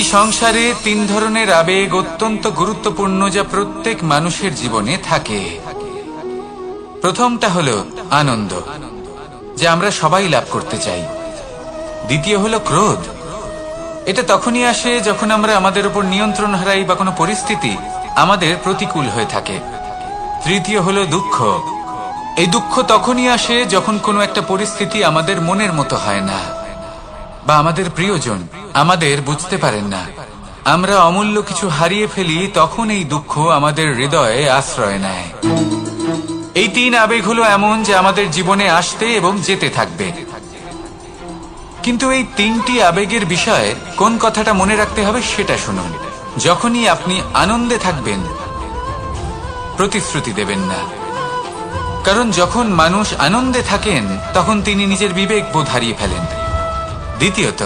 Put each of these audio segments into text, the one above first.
এই সংসারে তিন ধরনের আবেগ অত্যন্ত গুরুত্বপূর্ণ, যা প্রত্যেক মানুষের জীবনে থাকে। প্রথমটা হলো আনন্দ, যা আমরা সবাই লাভ করতে চাই। দ্বিতীয় হলো ক্রোধ, এটা তখনই আসে যখন আমরা আমাদের উপর নিয়ন্ত্রণ হারাই বা কোনো পরিস্থিতি আমাদের প্রতিকূল হয়ে থাকে। তৃতীয় হলো দুঃখ, এই দুঃখ তখনই আসে যখন কোনো একটা পরিস্থিতি আমাদের মনের মতো হয় না, বা আমাদের প্রিয়জন আমাদের বুঝতে পারেন না, আমরা অমূল্য কিছু হারিয়ে ফেলি, তখন এই দুঃখ আমাদের হৃদয়ে আশ্রয় নেয়। এই তিন আবেগ হলো এমন যে আমাদের জীবনে আসতে এবং যেতে থাকবে। কিন্তু এই তিনটি আবেগের বিষয়ে কোন কথাটা মনে রাখতে হবে সেটা শুনুন। যখনই আপনি আনন্দে থাকবেন, প্রতিশ্রুতি দেবেন না, কারণ যখন মানুষ আনন্দে থাকেন তখন তিনি নিজের বিবেক বোধ হারিয়ে ফেলেন। দ্বিতীয়ত,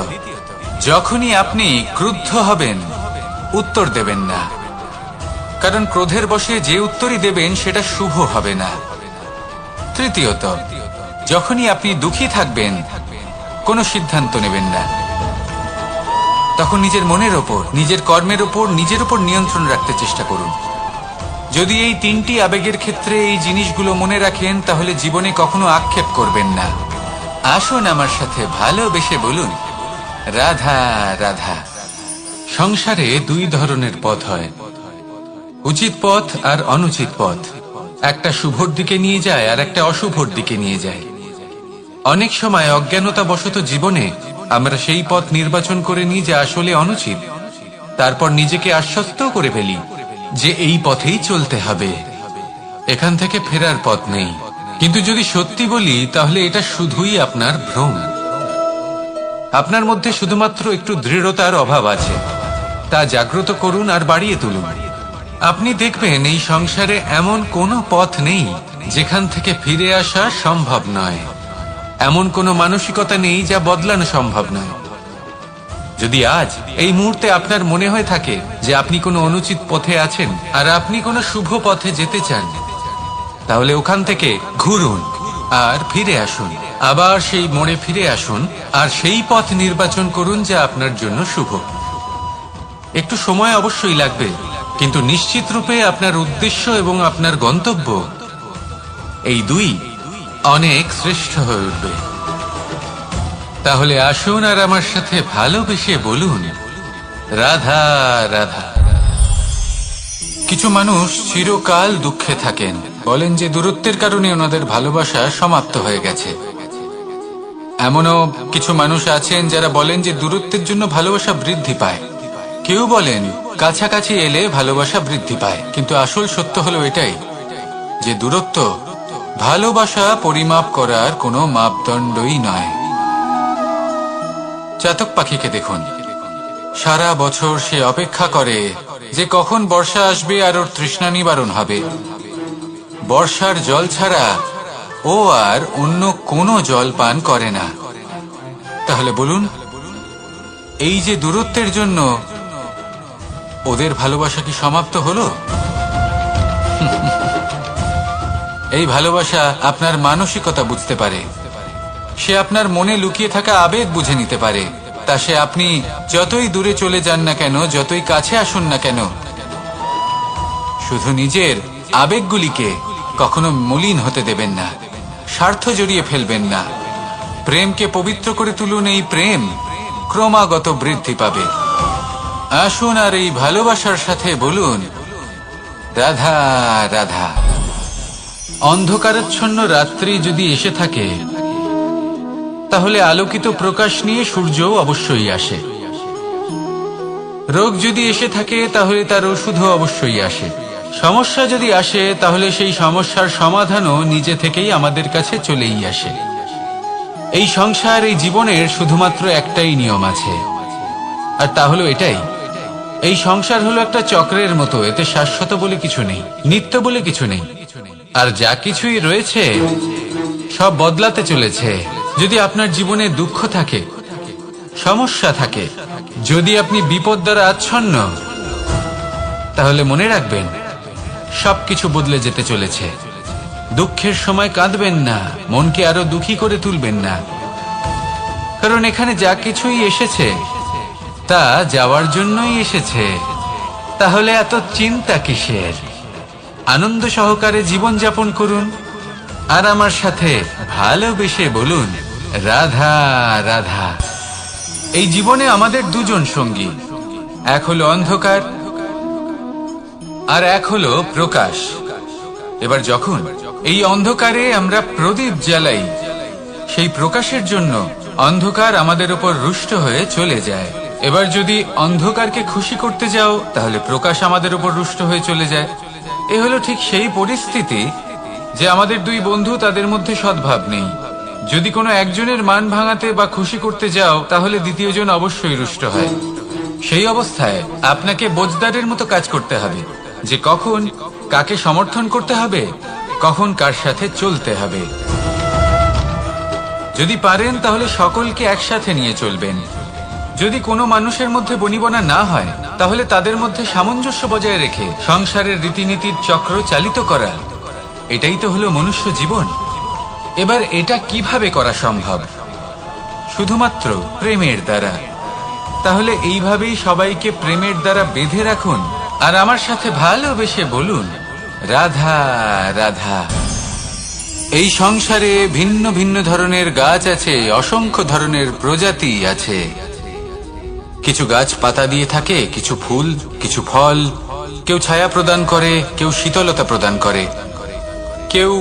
যখনই আপনি ক্রুদ্ধ হবেন, উত্তর দেবেন না, কারণ ক্রোধের বশে যে উত্তরই দেবেন সেটা শুভ হবে না। তৃতীয়ত, যখনই আপনি দুঃখী থাকবেন, কোনো সিদ্ধান্ত নেবেন না, তখন নিজের মনের ওপর, নিজের কর্মের ওপর, নিজের উপর নিয়ন্ত্রণ রাখতে চেষ্টা করুন। যদি এই তিনটি আবেগের ক্ষেত্রে এই জিনিসগুলো মনে রাখেন, তাহলে জীবনে কখনো আক্ষেপ করবেন না। আসুন আমার সাথে ভালোবেসে বলুন, রাধা রাধা। সংসারে দুই ধরনের পথ হয়, উচিত পথ আর অনুচিত পথ। একটা শুভর দিকে নিয়ে যায় আর একটা অশুভর দিকে নিয়ে যায়। অনেক সময় অজ্ঞানতাবশত জীবনে আমরা সেই পথ নির্বাচন করে নিই যা আসলে অনুচিত, তারপর নিজেকে আশ্বস্ত করে ফেলি যে এই পথেই চলতে হবে, এখান থেকে ফেরার পথ নেই। কিন্তু যদি সত্যি বলি, তাহলে এটা শুধুই আপনার ভ্রম। আপনার মধ্যে শুধুমাত্র একটু দৃঢ়তার অভাব আছে, তা জাগ্রত করুন আর বাড়িয়ে তুলুন। আপনি দেখবেন এই সংসারে এমন কোনো পথ নেই যেখান থেকে ফিরে আসা সম্ভব নয়। এমন কোনো মানসিকতা নেই যা বদলানো সম্ভব নয়। যদি আজ এই মুহূর্তে আপনার মনে হয়ে থাকে যে আপনি কোনো অনুচিত পথে আছেন আর আপনি কোনো শুভ পথে যেতে চান, তাহলে ওখান থেকে ঘুরুন আর ফিরে আসুন, আবার সেই মোড়ে ফিরে আসুন আর সেই পথ নির্বাচন করুন যা আপনার জন্য শুভ। একটু সময় অবশ্যই লাগবে, কিন্তু নিশ্চিত রূপে আপনার উদ্দেশ্য এবং আপনার গন্তব্য এই দুই অনেক শ্রেষ্ঠ হয়ে উঠবে। তাহলে আসুন আর আমার সাথে ভালোবেসে বলুন, রাধা রাধা। কিছু মানুষ চিরকাল দুঃখে থাকেন, বলেন যে দূরত্বের কারণে ওনাদের ভালোবাসা সমাপ্ত হয়ে গেছে। এমনও কিছু মানুষ আছেন যারা বলেন যে দূরত্বের জন্য ভালোবাসা বৃদ্ধি পায়। কেউ বলেন কাছাকাছি এলে ভালোবাসা বৃদ্ধি পায়। কিন্তু আসল সত্য হলো এটাই যে দূরত্ব ভালোবাসা পরিমাপ করার কোনো মাপদণ্ডই নয়। চাতক পাখিকে দেখুন, সারা বছর সে অপেক্ষা করে যে কখন বর্ষা আসবে আর ওর তৃষ্ণা নিবারণ হবে। বর্ষার জল ছাড়া ও আর অন্য কোনো জল পান করে না। তাহলে বলুন, এই যে দূরত্বের জন্য ওদের ভালোবাসা কি সমাপ্ত হলো? এই ভালোবাসা আপনার মানসিকতা বুঝতে পারে, সে আপনার মনে লুকিয়ে থাকা আবেগ বুঝে নিতে পারে। তা সে আপনি যতই দূরে চলে যান না কেন, যতই কাছে আসুন না কেন, শুধু নিজের আবেগগুলিকে কখনো মলিন হতে দেবেন না, স্বার্থ জড়িয়ে ফেলবেন না। প্রেমকে পবিত্র করে তুলুন, এই প্রেম ক্রমাগত বৃদ্ধি পাবে। আসুন আর এই ভালোবাসার সাথে বলুন, রাধা রাধা। অন্ধকারাচ্ছন্ন রাত্রি যদি এসে থাকে, তাহলে আলোকিত প্রকাশ নিয়ে সূর্যও অবশ্যই আসে। রোগ যদি এসে থাকে, তাহলে তার ওষুধও অবশ্যই আসে। সমস্যা যদি আসে, তাহলে সেই সমস্যার সমাধানও নিজে থেকেই আমাদের কাছে চলেই আসে। এই সংসার, এই জীবনের শুধুমাত্র একটাই নিয়ম আছে, আর তা হলো এটাই, এই সংসার হলো একটা চক্রের মতো। এতে শাশ্বত বলে কিছু নেই, নিত্য বলে কিছু নেই, আর যা কিছুই রয়েছে সব বদলাতে চলেছে। যদি আপনার জীবনে দুঃখ থাকে, সমস্যা থাকে, যদি আপনি বিপদ দ্বারা আচ্ছন্ন, তাহলে মনে রাখবেন সবকিছু বদলে যেতে চলেছে। দুঃখের সময় কাঁদবেন না, মনকে আরো দুঃখী করে তুলবেন না, কারণ এখানে যা কিছুই এসেছে তা যাওয়ার জন্যই এসেছে। তাহলে এত চিন্তা কিসের? আনন্দ সহকারে জীবন যাপন করুন আর আমার সাথে ভালোবেসে বলুন রাধা রাধা। এই জীবনে আমাদের দুজন সঙ্গী, এক হলো অন্ধকার আর এক হলো প্রকাশ। এবার যখন এই অন্ধকারে আমরা প্রদীপ জ্বালাই, সেই প্রকাশের জন্য অন্ধকার আমাদের উপর রুষ্ট হয়ে চলে যায়। এবার যদি অন্ধকারকে খুশি করতে যাও, তাহলে প্রকাশ আমাদের উপর রুষ্ট হয়ে চলে যায়। এ হলো ঠিক সেই পরিস্থিতি যে আমাদের দুই বন্ধু, তাদের মধ্যে সদ্ভাব নেই। যদি কোনো একজনের মান ভাঙাতে বা খুশি করতে যাও, তাহলে দ্বিতীয়জন অবশ্যই রুষ্ট হয়। সেই অবস্থায় আপনাকে বোঝদারের মতো কাজ করতে হবে যে কখন কাকে সমর্থন করতে হবে, কখন কার সাথে চলতে হবে। যদি পারেন তাহলে সকলকে একসাথে নিয়ে চলবেন। যদি কোনো মানুষের মধ্যে বনিবনা না হয়, তাহলে তাদের মধ্যে সামঞ্জস্য বজায় রেখে সংসারের রীতিনীতির চক্র চালিত করা, এটাই তো হলো মনুষ্য জীবন। এবার এটা কিভাবে করা সম্ভব? শুধুমাত্র প্রেমের দ্বারা। তাহলে এইভাবেই সবাইকে প্রেমের দ্বারা বেঁধে রাখুন আর আমার সাথে ভালোবেসে বলুন রাধা রাধা। এই সংসারে ভিন্ন ভিন্ন ধরনের গাছ আছে, অসংখ্য ধরনের প্রজাতি আছে। কিছু গাছ পাতা দিয়ে থাকে, কিছু ফুল, কিছু ফল। কেউ ছায়া প্রদান করে, কেউ শীতলতা প্রদান করে, কেউ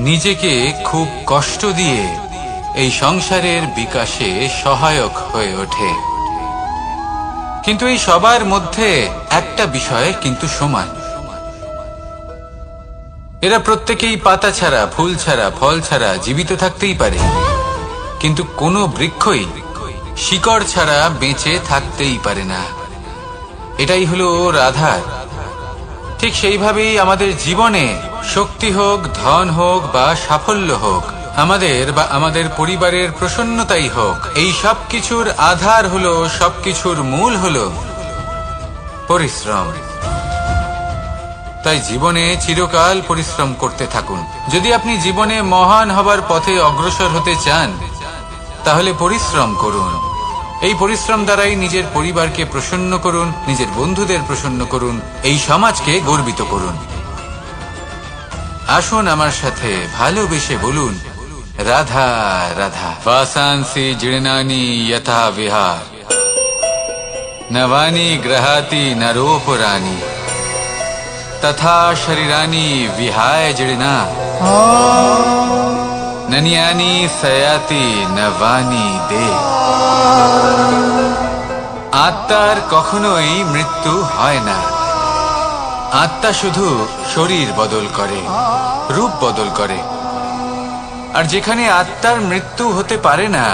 নিজেকে খুব কষ্ট দিয়ে এই সংসারের বিকাশে সহায়ক হয়ে ওঠে। কিন্তু এই সবার মধ্যে একটা বিষয় কিন্তু সমান, এরা প্রত্যেকেই পাতা ছাড়া, ফুল ছাড়া, ফল ছাড়া জীবিত থাকতেই পারে, কিন্তু কোনো বৃক্ষই শিকড় ছাড়া বেঁচে থাকতেই পারে না। এটাই হলো রাধার। ঠিক সেইভাবেই আমাদের জীবনে শক্তি হোক, ধন হোক বা সাফল্য হোক, আমাদের বা আমাদের পরিবারের প্রসন্নতাই হোক, এই সব কিছুর আধার হলো, সবকিছুর মূল হলো পরিশ্রম। তাই জীবনে চিরকাল পরিশ্রম করতে থাকুন। যদি আপনি জীবনে মহান হবার পথে অগ্রসর হতে চান, তাহলে পরিশ্রম করুন। এই পরিশ্রম দ্বারাই নিজের পরিবারকে প্রসন্ন করুন, নিজের বন্ধুদের প্রসন্ন করুন, এই সমাজকে গর্বিত করুন। আসুন আমার সাথে ভালোবেসে বলুন রাধা রাধা। বাসাংসি জীর্ণানি যথা বিহার, নবানি গ্রহাতি নরোপরানি, তথা শরীরানি বিহায় জীর্ণা, ননিয়ানি সয়াতি নবানি দে। আত্মার কখনোই মৃত্যু হয় না। আত্মা শুধু শরীর বদল করে, রূপ বদল করে। আর যেখানে আত্মার মৃত্যু হতে পারে না,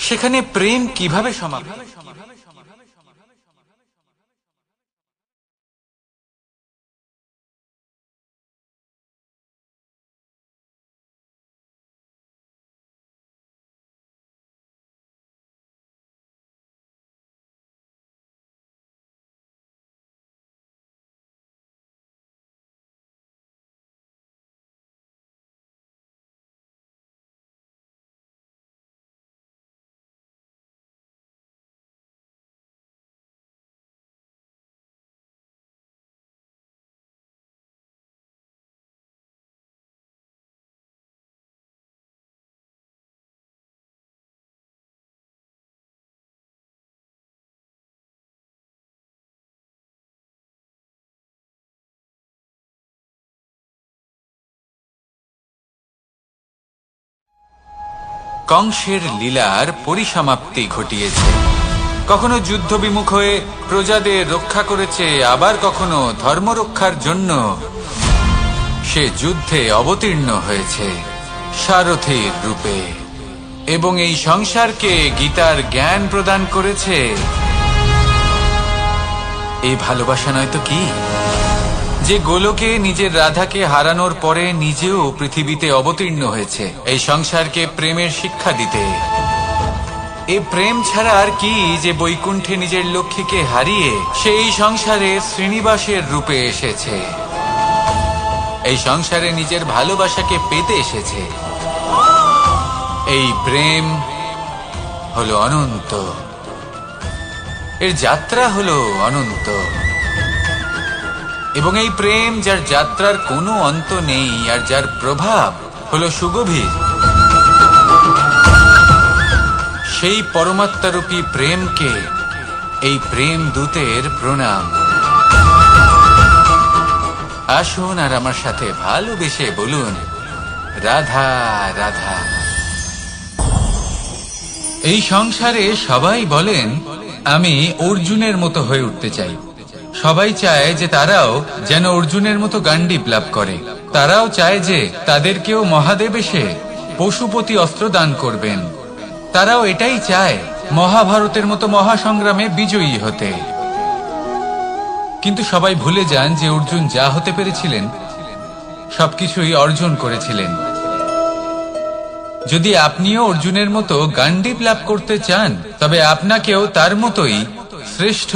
সেখানে প্রেম কিভাবে সমাপ্ত? কংসের লীলার পরিসমাপ্তি ঘটিয়েছে। কখনো যুদ্ধ বিমুখ হয়ে প্রজাদের রক্ষা করেছে, আবার কখনো ধর্ম রক্ষার জন্য সে যুদ্ধে অবতীর্ণ হয়েছে সারথীর রূপে, এবং এই সংসারকে গীতার জ্ঞান প্রদান করেছে। এই ভালোবাসা নয় তো কি? যে গোলকে নিজের রাধাকে হারানোর পরে নিজেও পৃথিবীতে অবতীর্ণ হয়েছে এই সংসারকে প্রেমের শিক্ষা দিতে। এই প্রেম ছাড়া আর কি যে বৈকুণ্ঠে নিজের লক্ষ্মীকে হারিয়ে সেই সংসারে শ্রীনিবাসের রূপে এসেছে, এই সংসারে নিজের ভালোবাসাকে পেতে এসেছে। এই প্রেম হলো অনন্ত, এর যাত্রা হলো অনন্ত, এবং এই প্রেম যার যাত্রার কোনো অন্ত নেই আর যার প্রভাব হলো সুগভীর, সেই পরমাত্মারূপী প্রেমকে এই প্রেম দূতের প্রণাম। আসুন আর আমার সাথে ভালোবেসে বলুন, রাধা রাধা। এই সংসারে সবাই বলেন, আমি অর্জুনের মতো হয়ে উঠতে চাই। সবাই চায় যে তারাও যেন অর্জুনের মতো গান্ডীব লাভ করে। তারাও চায় যে তাদেরকেও মহাদেব এসে পশুপতি অস্ত্র দান করবেন। তারাও এটাই চায় মহাভারতের মতো মহাসংগ্রামে বিজয়ী হতে। কিন্তু সবাই ভুলে যান যে অর্জুন যা হতে পেরেছিলেন সবকিছুই অর্জন করেছিলেন। যদি আপনিও অর্জুনের মতো গান্ডীব লাভ করতে চান, তবে আপনাকেও তার মতোই শ্রেষ্ঠ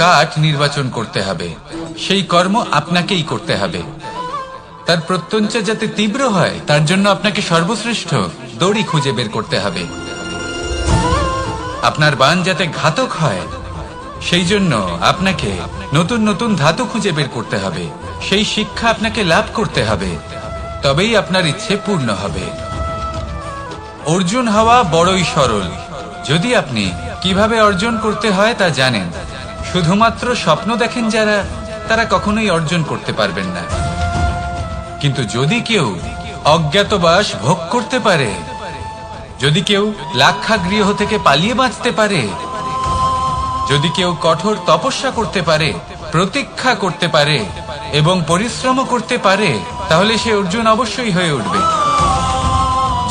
কাঠ নির্বাচন করতে হবে। সেই কর্ম আপনাকেই করতে হবে। তার প্রত্যঞ্চা যাতে তীব্র হয়, তার জন্য আপনাকে সর্বশ্রেষ্ঠ দড়ি খুঁজে বের করতে হবে। আপনার বাণ যাতে ঘাতক হয়, সেই জন্য আপনাকে নতুন নতুন ধাতু খুঁজে বের করতে হবে। সেই শিক্ষা আপনাকে লাভ করতে হবে, তবেই আপনার ইচ্ছে পূর্ণ হবে। অর্জুন হওয়া বড়ই সরল, যদি আপনি কিভাবে অর্জন করতে হয় তা জানেন। শুধুমাত্র স্বপ্ন দেখেন যারা, তারা কখনোই অর্জন করতে পারবেন না। কিন্তু যদি কেউ অজ্ঞাতবাস ভোগ করতে পারে, যদি কেউ লাক্ষাগৃহ থেকে পালিয়ে বাঁচতে পারে, যদি কেউ কঠোর তপস্যা করতে পারে, প্রতীক্ষা করতে পারে এবং পরিশ্রম করতে পারে, তাহলে সে অর্জুন অবশ্যই হয়ে উঠবে।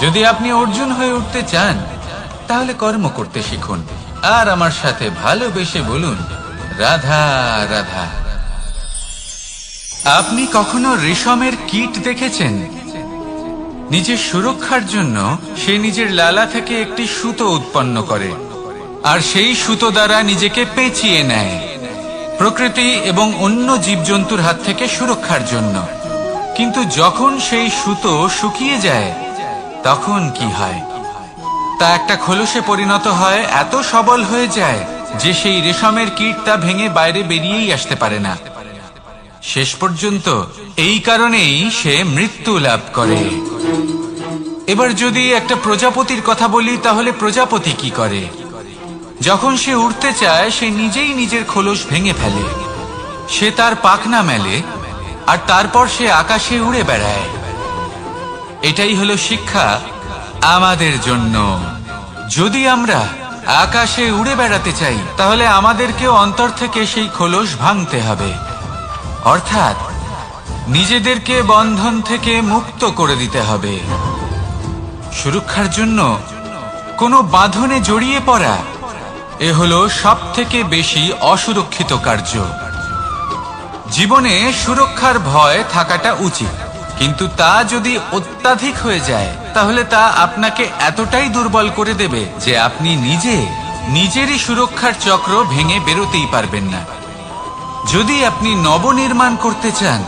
যদি আপনি অর্জুন হয়ে উঠতে চান, তাহলে কর্ম করতে শিখুন আর আমার সাথে ভালোবেসে বলুন, রাধা রাধা। আপনি কখনো রেশমের কীট দেখেছেন? নিজের সুরক্ষার জন্য সে নিজের লালা থেকে একটি সুতো উৎপন্ন করে আর সেই সুতো দ্বারা নিজেকে পেঁচিয়ে নেয়, প্রকৃতি এবং অন্য জীবজন্তুর হাত থেকে সুরক্ষার জন্য। কিন্তু যখন সেই সুতো শুকিয়ে যায়, তখন কি হয়? তা একটা খোলসে পরিণত হয়, এত সবল হয়ে যায় যে সেই রেশমের কীট তা ভেঙে বাইরে বেরিয়েই আসতে পারে না। শেষ পর্যন্ত এই কারণেই সে মৃত্যু লাভ করে। এবার যদি একটা প্রজাপতির কথা বলি, তাহলে প্রজাপতি কি করে? যখন সে উড়তে চায়, সে নিজেই নিজের খোলস ভেঙে ফেলে। সে তার পাখনা মেলে আর তারপর সে আকাশে উড়ে বেড়ায়। এটাই হলো শিক্ষা আমাদের জন্য। যদি আমরা আকাশে উড়ে বেড়াতে চাই, তাহলে আমাদেরকেও অন্তর থেকে সেই খোলস ভাঙতে হবে, অর্থাৎ নিজেদেরকে বন্ধন থেকে মুক্ত করে দিতে হবে। সুরক্ষার জন্য কোনো বাঁধনে জড়িয়ে পড়া, এ হলো সবথেকে বেশি অসুরক্ষিত কার্য। জীবনে সুরক্ষার ভয় থাকাটা উচিত, কিন্তু তা যদি অত্যাধিক হয়ে যায়, তাহলে তা আপনাকে এতটাই দুর্বল করে দেবে যে আপনি নিজেরই সুরক্ষার চক্র ভেঙে বেরোতেই পারবেন না। যদি আপনি নবনির্মাণ করতে চান,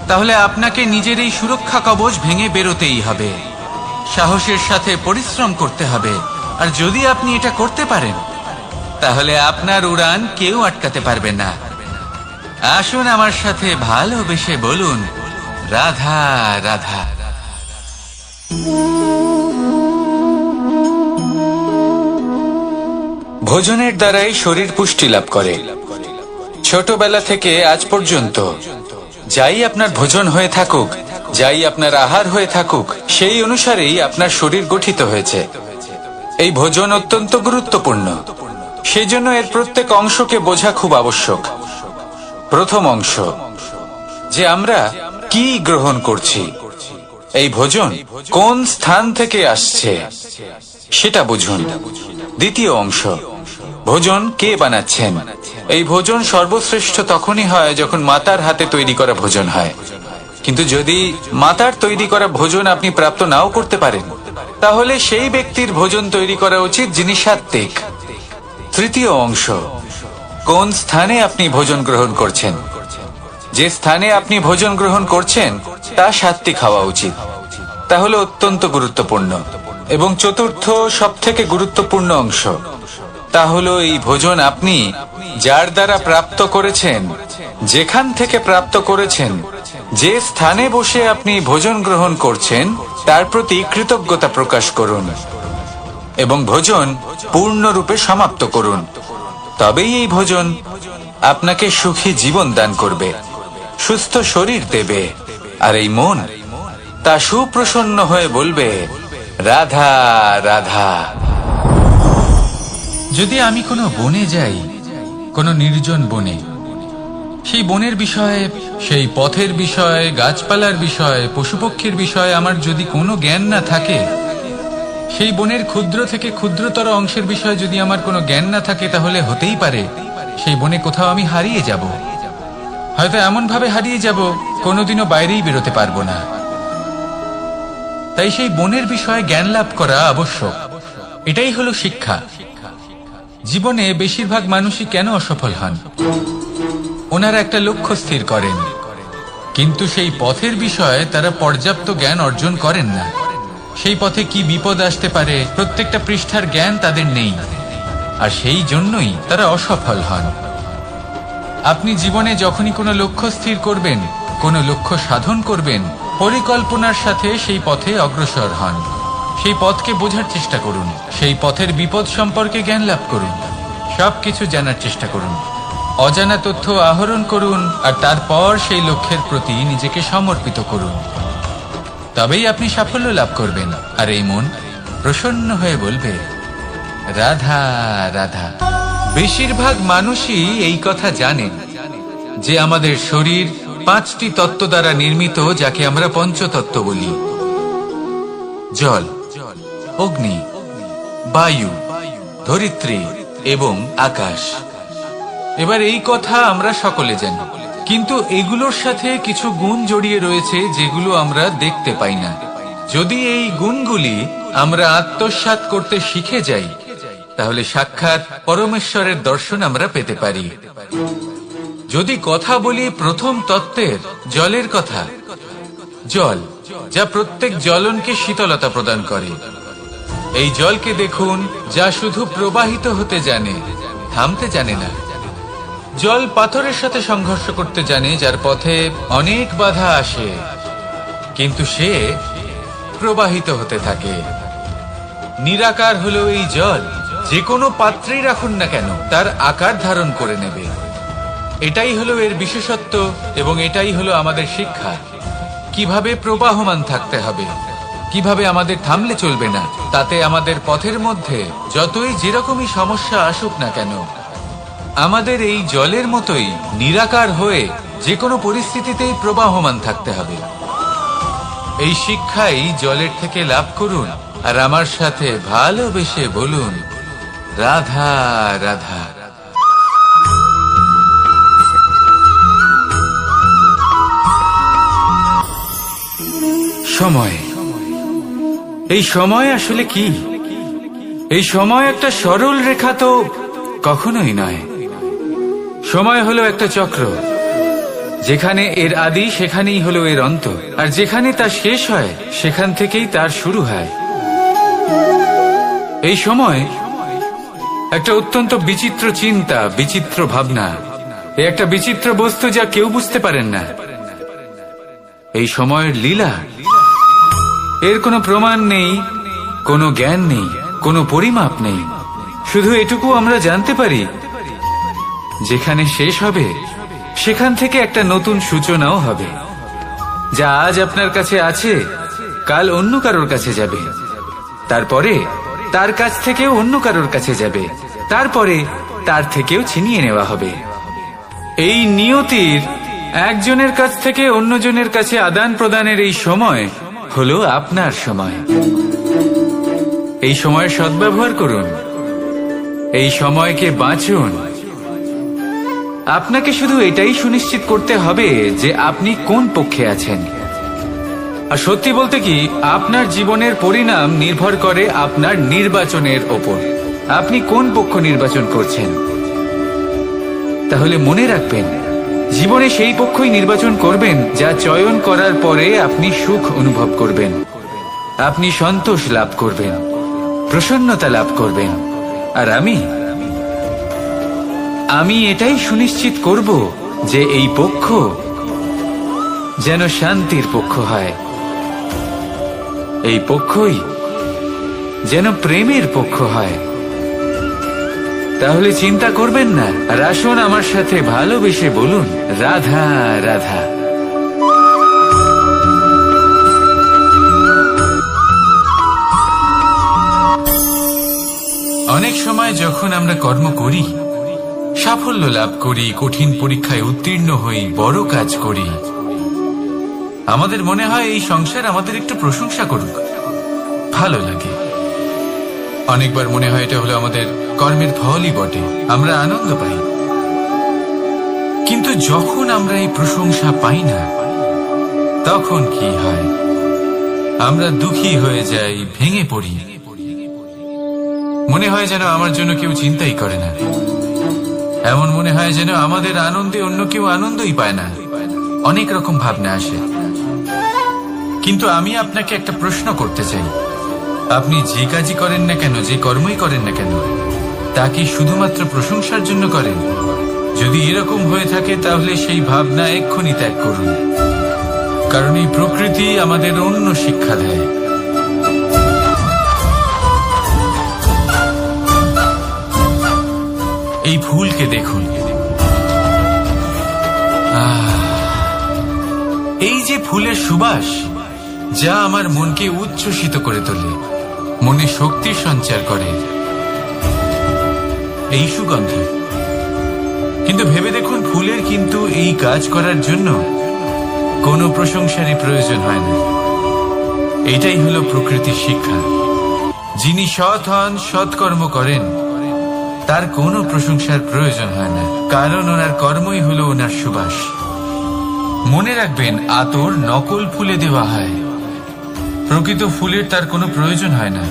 তাহলে আপনাকে নিজের এই সুরক্ষা কবচ ভেঙে বেরোতেই হবে। সাহসের সাথে পরিশ্রম করতে হবে। আর যদি আপনি এটা করতে পারেন, তাহলে আপনার উড়ান কেউ আটকাতে পারবে না। আসুন আমার সাথে ভালোবেসে বলুন, রাধা রাধা। ভোজনের দ্বারাই শরীর পুষ্টি লাভ করে। ছোটবেলা থেকে আজ পর্যন্ত যাই আপনার ভোজন হয়ে থাকুক, যাই আপনার আহার হয়ে থাকুক, সেই অনুসারেই আপনার শরীর গঠিত হয়েছে। এই ভোজন অত্যন্ত গুরুত্বপূর্ণ, সেজন্য এর প্রত্যেক অংশকে বোঝা খুব আবশ্যক। প্রথম অংশ, যে আমরা কি গ্রহণ করছি, এই ভোজন কোন স্থান থেকে আসছে সেটা বুঝুন। দ্বিতীয় অংশ, ভোজন কে বানাচ্ছেন। এই ভোজন সর্বশ্রেষ্ঠ তখনই হয় যখন মাতার হাতে তৈরি করা ভোজন হয়। কিন্তু যদি মাতার তৈরি করা ভোজন আপনি প্রাপ্ত নাও করতে পারেন, তাহলে সেই ব্যক্তির ভোজন তৈরি করা উচিত যিনি সাত্ত্বিক। তৃতীয় অংশ, কোন স্থানে আপনি ভোজন গ্রহণ করছেন। যে স্থানে আপনি ভোজন গ্রহণ করছেন তা সাত্ত্বিক হওয়া উচিত। তাহলে অত্যন্ত গুরুত্বপূর্ণ। এবং চতুর্থ সবথেকে গুরুত্বপূর্ণ অংশ, তা হলো এই ভোজন আপনি যার দ্বারা প্রাপ্ত করেছেন, যেখান থেকে প্রাপ্ত করেছেন, যে স্থানে বসে আপনি ভোজন গ্রহণ করছেন তার প্রতি কৃতজ্ঞতা প্রকাশ করুন এবং ভোজন পূর্ণরূপে সমাপ্ত করুন। তবেই এই ভোজন আপনাকে সুখী জীবন দান করবে, সুস্থ শরীর দেবে, আর এই মন তা সুপ্রসন্ন হয়ে বলবে, রাধা রাধা। যদি আমি কোনো বনে যাই, কোনো নির্জন বনে, সেই বনের বিষয়ে, সেই পথের বিষয়ে, গাছপালার বিষয়ে, পশুপক্ষীর বিষয়ে আমার যদি কোনো জ্ঞান না থাকে, সেই বনের ক্ষুদ্র থেকে ক্ষুদ্রতর অংশের বিষয়ে যদি আমার কোনো জ্ঞান না থাকে, তাহলে হতেই পারে সেই বনে কোথাও আমি হারিয়ে যাব। হয়তো এমন ভাবে হারিয়ে যাব কোনোদিনও বাইরেই বেরোতে পারবো না। তাই সেই বনের বিষয়ে জ্ঞান লাভ করা আবশ্যক। এটাই হলো শিক্ষা। জীবনে বেশিরভাগ মানুষই কেন অসফল হন? ওনারা একটা লক্ষ্য স্থির করেন, কিন্তু সেই পথের বিষয়ে তারা পর্যাপ্ত জ্ঞান অর্জন করেন না। সেই পথে কি বিপদ আসতে পারে প্রত্যেকটা পৃষ্ঠার জ্ঞান তাদের নেই, আর সেই জন্যই তারা অসফল হন। আপনি জীবনে যখনই কোনো লক্ষ্য স্থির করবেন, কোনো লক্ষ্য সাধন করবেন, পরিকল্পনার সাথে সেই পথে অগ্রসর হন। সেই পথকে বোঝার চেষ্টা করুন, সেই পথের বিপদ সম্পর্কে জ্ঞান লাভ করুন, সবকিছু জানার চেষ্টা করুন, অজানা তথ্য আহরণ করুন, আর তারপর সেই লক্ষ্যের প্রতি নিজেকে সমর্পিত করুন। তবেই আপনি সাফল্য লাভ করবেন, আর এই মন প্রসন্ন হয়ে বলবে, রাধা রাধা। বেশিরভাগ মানুষই এই কথা জানেন যে আমাদের শরীর 5টি তত্ত্ব দ্বারা নির্মিত, যাকে আমরা পঞ্চতত্ত্ব বলি: জল, অগ্নি, বায়ু, ধরিত্রী এবং আকাশ। এবার এই কথা আমরা সকলে জানি, কিন্তু এগুলোর সাথে কিছু গুণ জড়িয়ে রয়েছে যেগুলো আমরা দেখতে পাই না। যদি এই গুণগুলি আমরা আত্মসাৎ করতে শিখে যাই, তাহলে সাক্ষাৎ পরমেশ্বরের দর্শন আমরা পেতে পারি। যদি কথা বলি প্রথম তত্ত্বের, জলের কথা, জল যা প্রত্যেক জ্বলনকে শীতলতা প্রদান করে। এই জলকে দেখুন, যা শুধু প্রবাহিত হতে জানে, থামতে জানে না। জল পাথরের সাথে সংঘর্ষ করতে জানে, যার পথে অনেক বাধা আসে, কিন্তু সে প্রবাহিত হতে থাকে। নিরাকার হলো এই জল, যে কোনো পাত্রেই রাখুন না কেন তার আকার ধারণ করে নেবে। এটাই হলো এর বিশেষত্ব, এবং এটাই হলো আমাদের শিক্ষা। কিভাবে প্রবাহমান থাকতে হবে, কিভাবে আমাদের থামলে চলবে না, তাতে আমাদের পথের মধ্যে যতই যেরকমই সমস্যা আসুক না কেন, আমাদের এই জলের মতোই নিরাকার হয়ে যে কোনো পরিস্থিতিতেই প্রবাহমান থাকতে হবে। এই শিক্ষাই জলের থেকে লাভ করুন, আর আমার সাথে ভালোবেসে বলুন, রাধা রাধা। সময়, এই সময় আসলে কি? এই সময় একটা সরল রেখা তো কখনোই নয়। সময় হলো একটা চক্র, যেখানে এর আদি সেখানেই হলো এর অন্ত, আর যেখানে তা শেষ হয় সেখান থেকেই তার শুরু হয়। এই সময় একটা অত্যন্ত বিচিত্র চিন্তা, বিচিত্র ভাবনা, একটা বিচিত্র বস্তু যা কেউ বুঝতে পারেন না। এই সময়ের লীলা, এর কোনো প্রমাণ নেই, কোনো জ্ঞান নেই, কোনো পরিমাপ নেই। শুধু এটুকু আমরা জানতে পারি, যেখানে শেষ হবে সেখান থেকে একটা নতুন সূচনাও হবে। যা আজ আপনার কাছে আছে, কাল অন্য কারোর কাছে যাবে, তারপরে তার কাছ থেকেও অন্য কারোর কাছে যাবে, তারপরে তার থেকেও ছিনিয়ে নেওয়া হবে। এই নিয়তির একজনের কাছ থেকে অন্যজনের কাছে আদান প্রদানের এই সময় হলো আপনার সময়। এই সময়ের সদ্ব্যবহার করুন, এই সময়কে বাঁচুন। আপনাকে শুধু এটাই সুনিশ্চিত করতে হবে যে আপনি কোন পক্ষে আছেন। আর সত্যি বলতে কি, আপনার জীবনের পরিণাম নির্ভর করে আপনার নির্বাচনের ওপর। আপনি কোন পক্ষ নির্বাচন করছেন। তাহলে মনে রাখবেন, জীবনে সেই পক্ষই নির্বাচন করবেন যা চয়ন করার পরে আপনি সুখ অনুভব করবেন, আপনি সন্তোষ লাভ করবেন, প্রসন্নতা লাভ করবেন। আর আমি আমি এটাই সুনিশ্চিত করব যে এই পক্ষ যেন শান্তির পক্ষ হয়, এই পক্ষই যেন প্রেমের পক্ষ হয়। তাহলে চিন্তা করবেন না, আর আসুন আমার সাথে ভালোবেসে বলুন, রাধা রাধা। অনেক সময় যখন আমরা কর্ম করি, সাফল্য লাভ করি, কঠিন পরীক্ষায় উত্তীর্ণ হই, বড় কাজ করি, আমাদের মনে হয় এই সংসার আমাদের একটু প্রশংসা করুক, ভালো লাগে। অনেকবার মনে হয় এটা হলো আমাদের কর্মের ফলই বটে, আমরা আনন্দ পাই। কিন্তু যখন আমরা এই প্রশংসা পাই না, তখন কি হয়? আমরা দুঃখী হয়ে যাই, ভেঙে পড়ি। মনে হয় যেন আমার জন্য কেউ চিন্তাই করে না, এমন মনে হয় যেন আমাদের আনন্দে অন্য কেউ আনন্দই পায় না। অনেক রকম ভাবনা আসে। কিন্তু আমি আপনাকে একটা প্রশ্ন করতে চাই, আপনি যে কাজই করেন না কেন, যে কর্মই করেন না কেন, তা কি শুধুমাত্র প্রশংসার জন্য করেন? যদি এরকম হয়ে থাকে তাহলে সেই ভাবনা এক্ষুনি ত্যাগ করুন, কারণ এই প্রকৃতি আমাদের অন্য শিক্ষা দেয়। এই ফুলকে দেখুন, এই যে ফুলের সুবাস, যা আমার মনকে উচ্ছ্বসিত করে তোলে, মনে শক্তির সঞ্চার করে, এই সুগন্ধ। কিন্তু ভেবে দেখুন, ফুলের কিন্তু এই কাজ করার জন্য কোনো প্রশংসারই প্রয়োজন হয় না। এটাই হলো প্রকৃতির শিক্ষা। যিনি সৎ হন, সৎকর্ম করেন, তার কোনো প্রশংসার প্রয়োজন হয় না, কারণ ওনার কর্মই হলো ওনার সুবাস। মনে রাখবেন, আতর নকল ফুলে দেওয়া হয়, প্রকৃত ফুলের তার কোনো প্রয়োজন হয় না।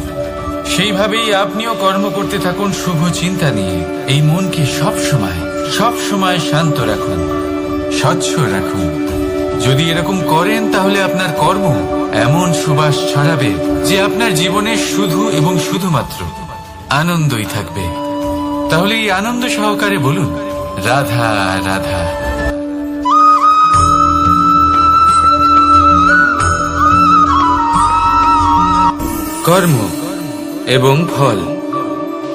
সেইভাবেই আপনিও কর্ম করতে থাকুন শুভ চিন্তা নিয়ে। এই মনকে সব সময় শান্ত রাখুন, স্বচ্ছ রাখুন। যদি এরকম করেন তাহলে আপনার কর্ম এমন সুবাস ছড়াবে যে আপনার জীবনে শুধু এবং শুধুমাত্র আনন্দই থাকবে। তাহলে এই আনন্দ সহকারে বলুন, রাধা রাধা। কর্ম এবং ফল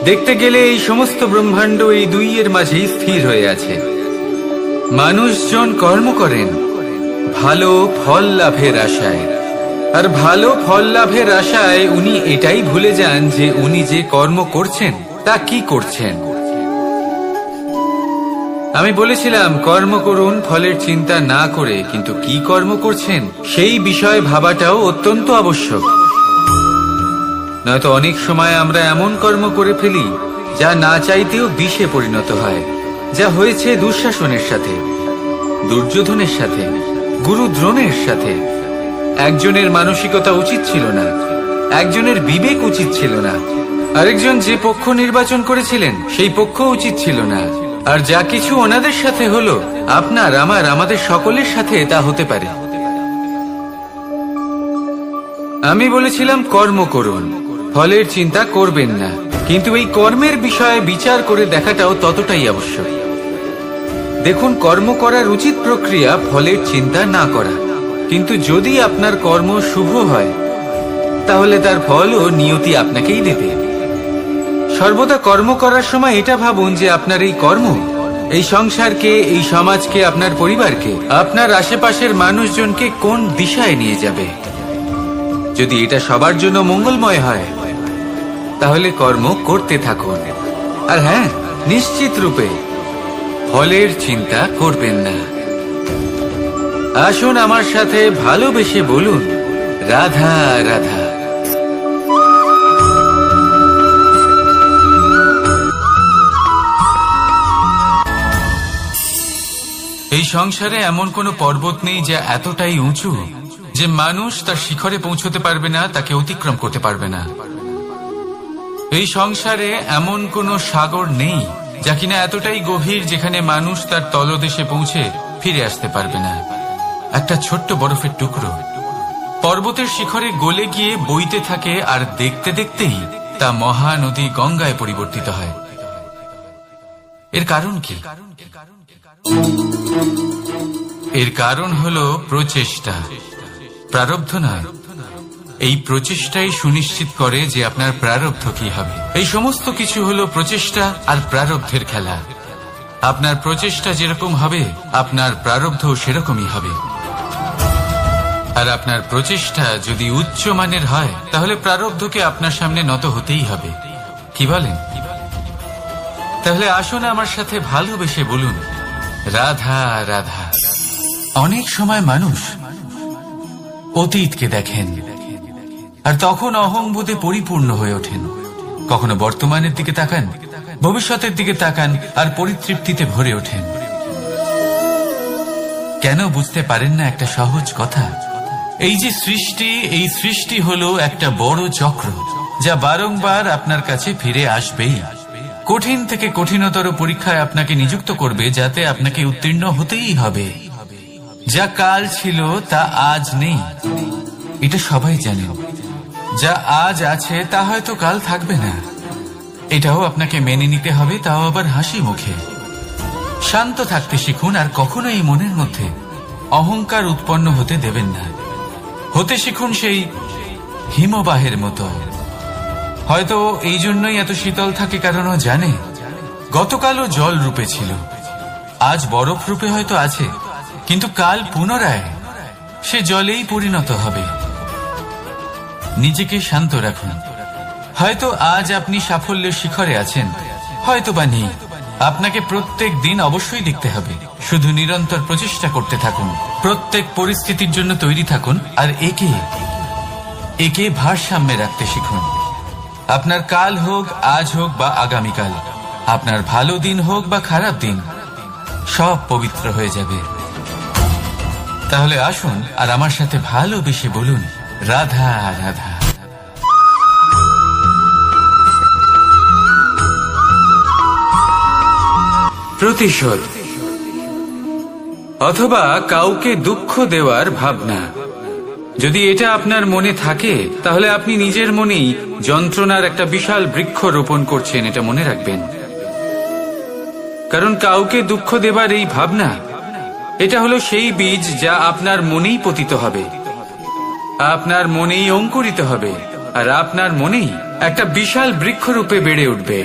দেখতে গেলে এই সমস্ত ব্রহ্মাণ্ড এই দুইয়ের মাঝেই স্থির হয়ে আছে। মানুষজন কর্ম করেন ভালো ফল লাভের আশায়, আর ভালো ফল লাভের আশায় উনি এটাই ভুলে যান যে উনি যে কর্ম করছেন তা কি করছেন। আমি বলেছিলাম কর্ম করুন ফলের চিন্তা না করে, কিন্তু কি কর্ম করছেন সেই বিষয়ে ভাবাটাও অত্যন্ত আবশ্যক। নয়তো অনেক সময় আমরা এমন কর্ম করে ফেলি যা না চাইতেও বিষে পরিণত হয়, যা হয়েছে দুঃশাসনের সাথে, দুর্যোধনের সাথে, গুরু দ্রোণের সাথে। একজনের মানসিকতা উচিত ছিল না, একজনের বিবেক উচিত ছিল না, আরেকজন যে পক্ষ নির্বাচন করেছিলেন সেই পক্ষ উচিত ছিল না। আর যা কিছু ওনাদের সাথে হলো, আপনার আমাদের সকলের সাথে তা হতে পারে। আমি বলেছিলাম কর্ম করুন, ফলের চিন্তা করবেন না, কিন্তু এই কর্মের বিষয়ে বিচার করে দেখাটাও ততটাই আবশ্যক। দেখুন, কর্ম করার উচিত প্রক্রিয়া ফলের চিন্তা না করা, কিন্তু যদি আপনার কর্ম শুভ হয় তাহলে তার ফলও নিয়তি আপনাকেই দেবে। সর্বদা কর্ম করার সময় এটা ভাবুন যে আপনার এই কর্ম এই সংসারকে, এই সমাজকে, আপনার পরিবারকে, আপনার আশেপাশের মানুষজনকে কোন দিশায় নিয়ে যাবে। যদি এটা সবার জন্য মঙ্গলময় হয় তাহলে কর্ম করতে থাকুন। আর হ্যাঁ, নিশ্চিত রূপে ফলের চিন্তা করবেন না। আসুন আমার সাথে ভালোবেসে বলুন, রাধা রাধা। এই সংসারে এমন কোনো পর্বত নেই যা এতটাই উঁচু যে মানুষ তার শিখরে পৌঁছতে পারবে না, তাকে অতিক্রম করতে পারবে না। এই সংসারে এমন কোনো সাগর নেই যা কিনা এতটাই গভীর যেখানে মানুষ তার তলদেশে পৌঁছে ফিরে আসতে পারবে না। একটা ছোট্ট বরফের টুকরো পর্বতের শিখরে গলে গিয়ে বইতে থাকে, আর দেখতে দেখতেই তা মহানদী গঙ্গায় পরিবর্তিত হয়। এর কারণ কি? এর কারণ হলো প্রচেষ্টা, প্রারব্ধ নয়। এই প্রচেষ্টাই সুনিশ্চিত করে যে আপনার প্রারব্ধ কি হবে। এই সমস্ত কিছু হলো প্রচেষ্টা আর প্রারব্ধের খেলা। আপনার প্রচেষ্টা যেরকম হবে আপনার প্রারব্ধ সেরকমই হবে। আর আপনার প্রচেষ্টা যদি উচ্চ মানের হয় তাহলে প্রারব্ধকে আপনার সামনে নত হতেই হবে। কি বলেন? তাহলে আসুন আমার সাথে ভালোবেসে বলুন, রাধা রাধা। অনেক সময় মানুষ অতীতকে দেখেন আর তখন অহংবোধে পরিপূর্ণ হয়ে ওঠেন। কখনো বর্তমানের দিকে তাকান, ভবিষ্যতের দিকে তাকান আর পরিতৃপ্তিতে ভরে ওঠেন। কেন বুঝতে পারেন না একটা সহজ কথা? এই যে সৃষ্টি, এই সৃষ্টি হলো একটা বড় চক্র যা বারংবার আপনার কাছে ফিরে আসবেই। কঠিন থেকে কঠিনতর পরীক্ষায় আপনাকে নিযুক্ত করবে, যাতে আপনাকে উত্তীর্ণ হতেই হবে। যা কাল ছিল তা আজ নেই, এটা সবাই জানেন। যা আজ আছে তা হয়তো কাল থাকবে না, এটাও আপনাকে মেনে নিতে হবে, তাও আবার হাসি মুখে। শান্ত থাকতে শিখুন আর কখনো এই মনের মধ্যে অহংকার উৎপন্ন হতে দেবেন না। হতে শিখুন সেই হিমবাহের মতো। হয়তো এই জন্যই এত শীতল থাকে, কারণ ও জানে গতকালও জল রূপে ছিল, আজ বরফ রূপে হয়তো আছে, কিন্তু কাল পুনরায় সে জলেই পরিণত হবে। নিজেকে শান্ত রাখুন। হয়তো আজ আপনি সাফল্যের শিখরে আছেন, হয়তো বা নেই। আপনাকে প্রত্যেক দিন অবশ্যই দেখতে হবে। শুধু নিরন্তর প্রচেষ্টা করতে থাকুন, প্রত্যেক পরিস্থিতির জন্য তৈরি থাকুন আর একে ভারসাম্যে রাখতে শিখুন। আপনার কাল হোক, আজ হোক বা আগামীকাল, আপনার ভালো দিন হোক বা খারাপ দিন, সব পবিত্র হয়ে যাবে। তাহলে আসুন আর আমার সাথে ভালোবেসে বলুন, রাধা রাধা। প্রতিশোধ অথবা কাউকে দুঃখ দেওয়ার ভাবনা, যদি এটা আপনার মনে থাকে তাহলে আপনি নিজের মনেই যন্ত্রণার একটা বিশাল বৃক্ষ রোপণ করছেন, এটা মনে রাখবেন। কারণ কাউকে দুঃখ দেবার এই ভাবনা, এটা হলো সেই বীজ যা আপনার মনেই পতিত হবে, আপনার মনেই অঙ্কুরিত হবে, আর আপনার মনেই একটা বিশাল বৃক্ষরূপে বেড়ে উঠবে।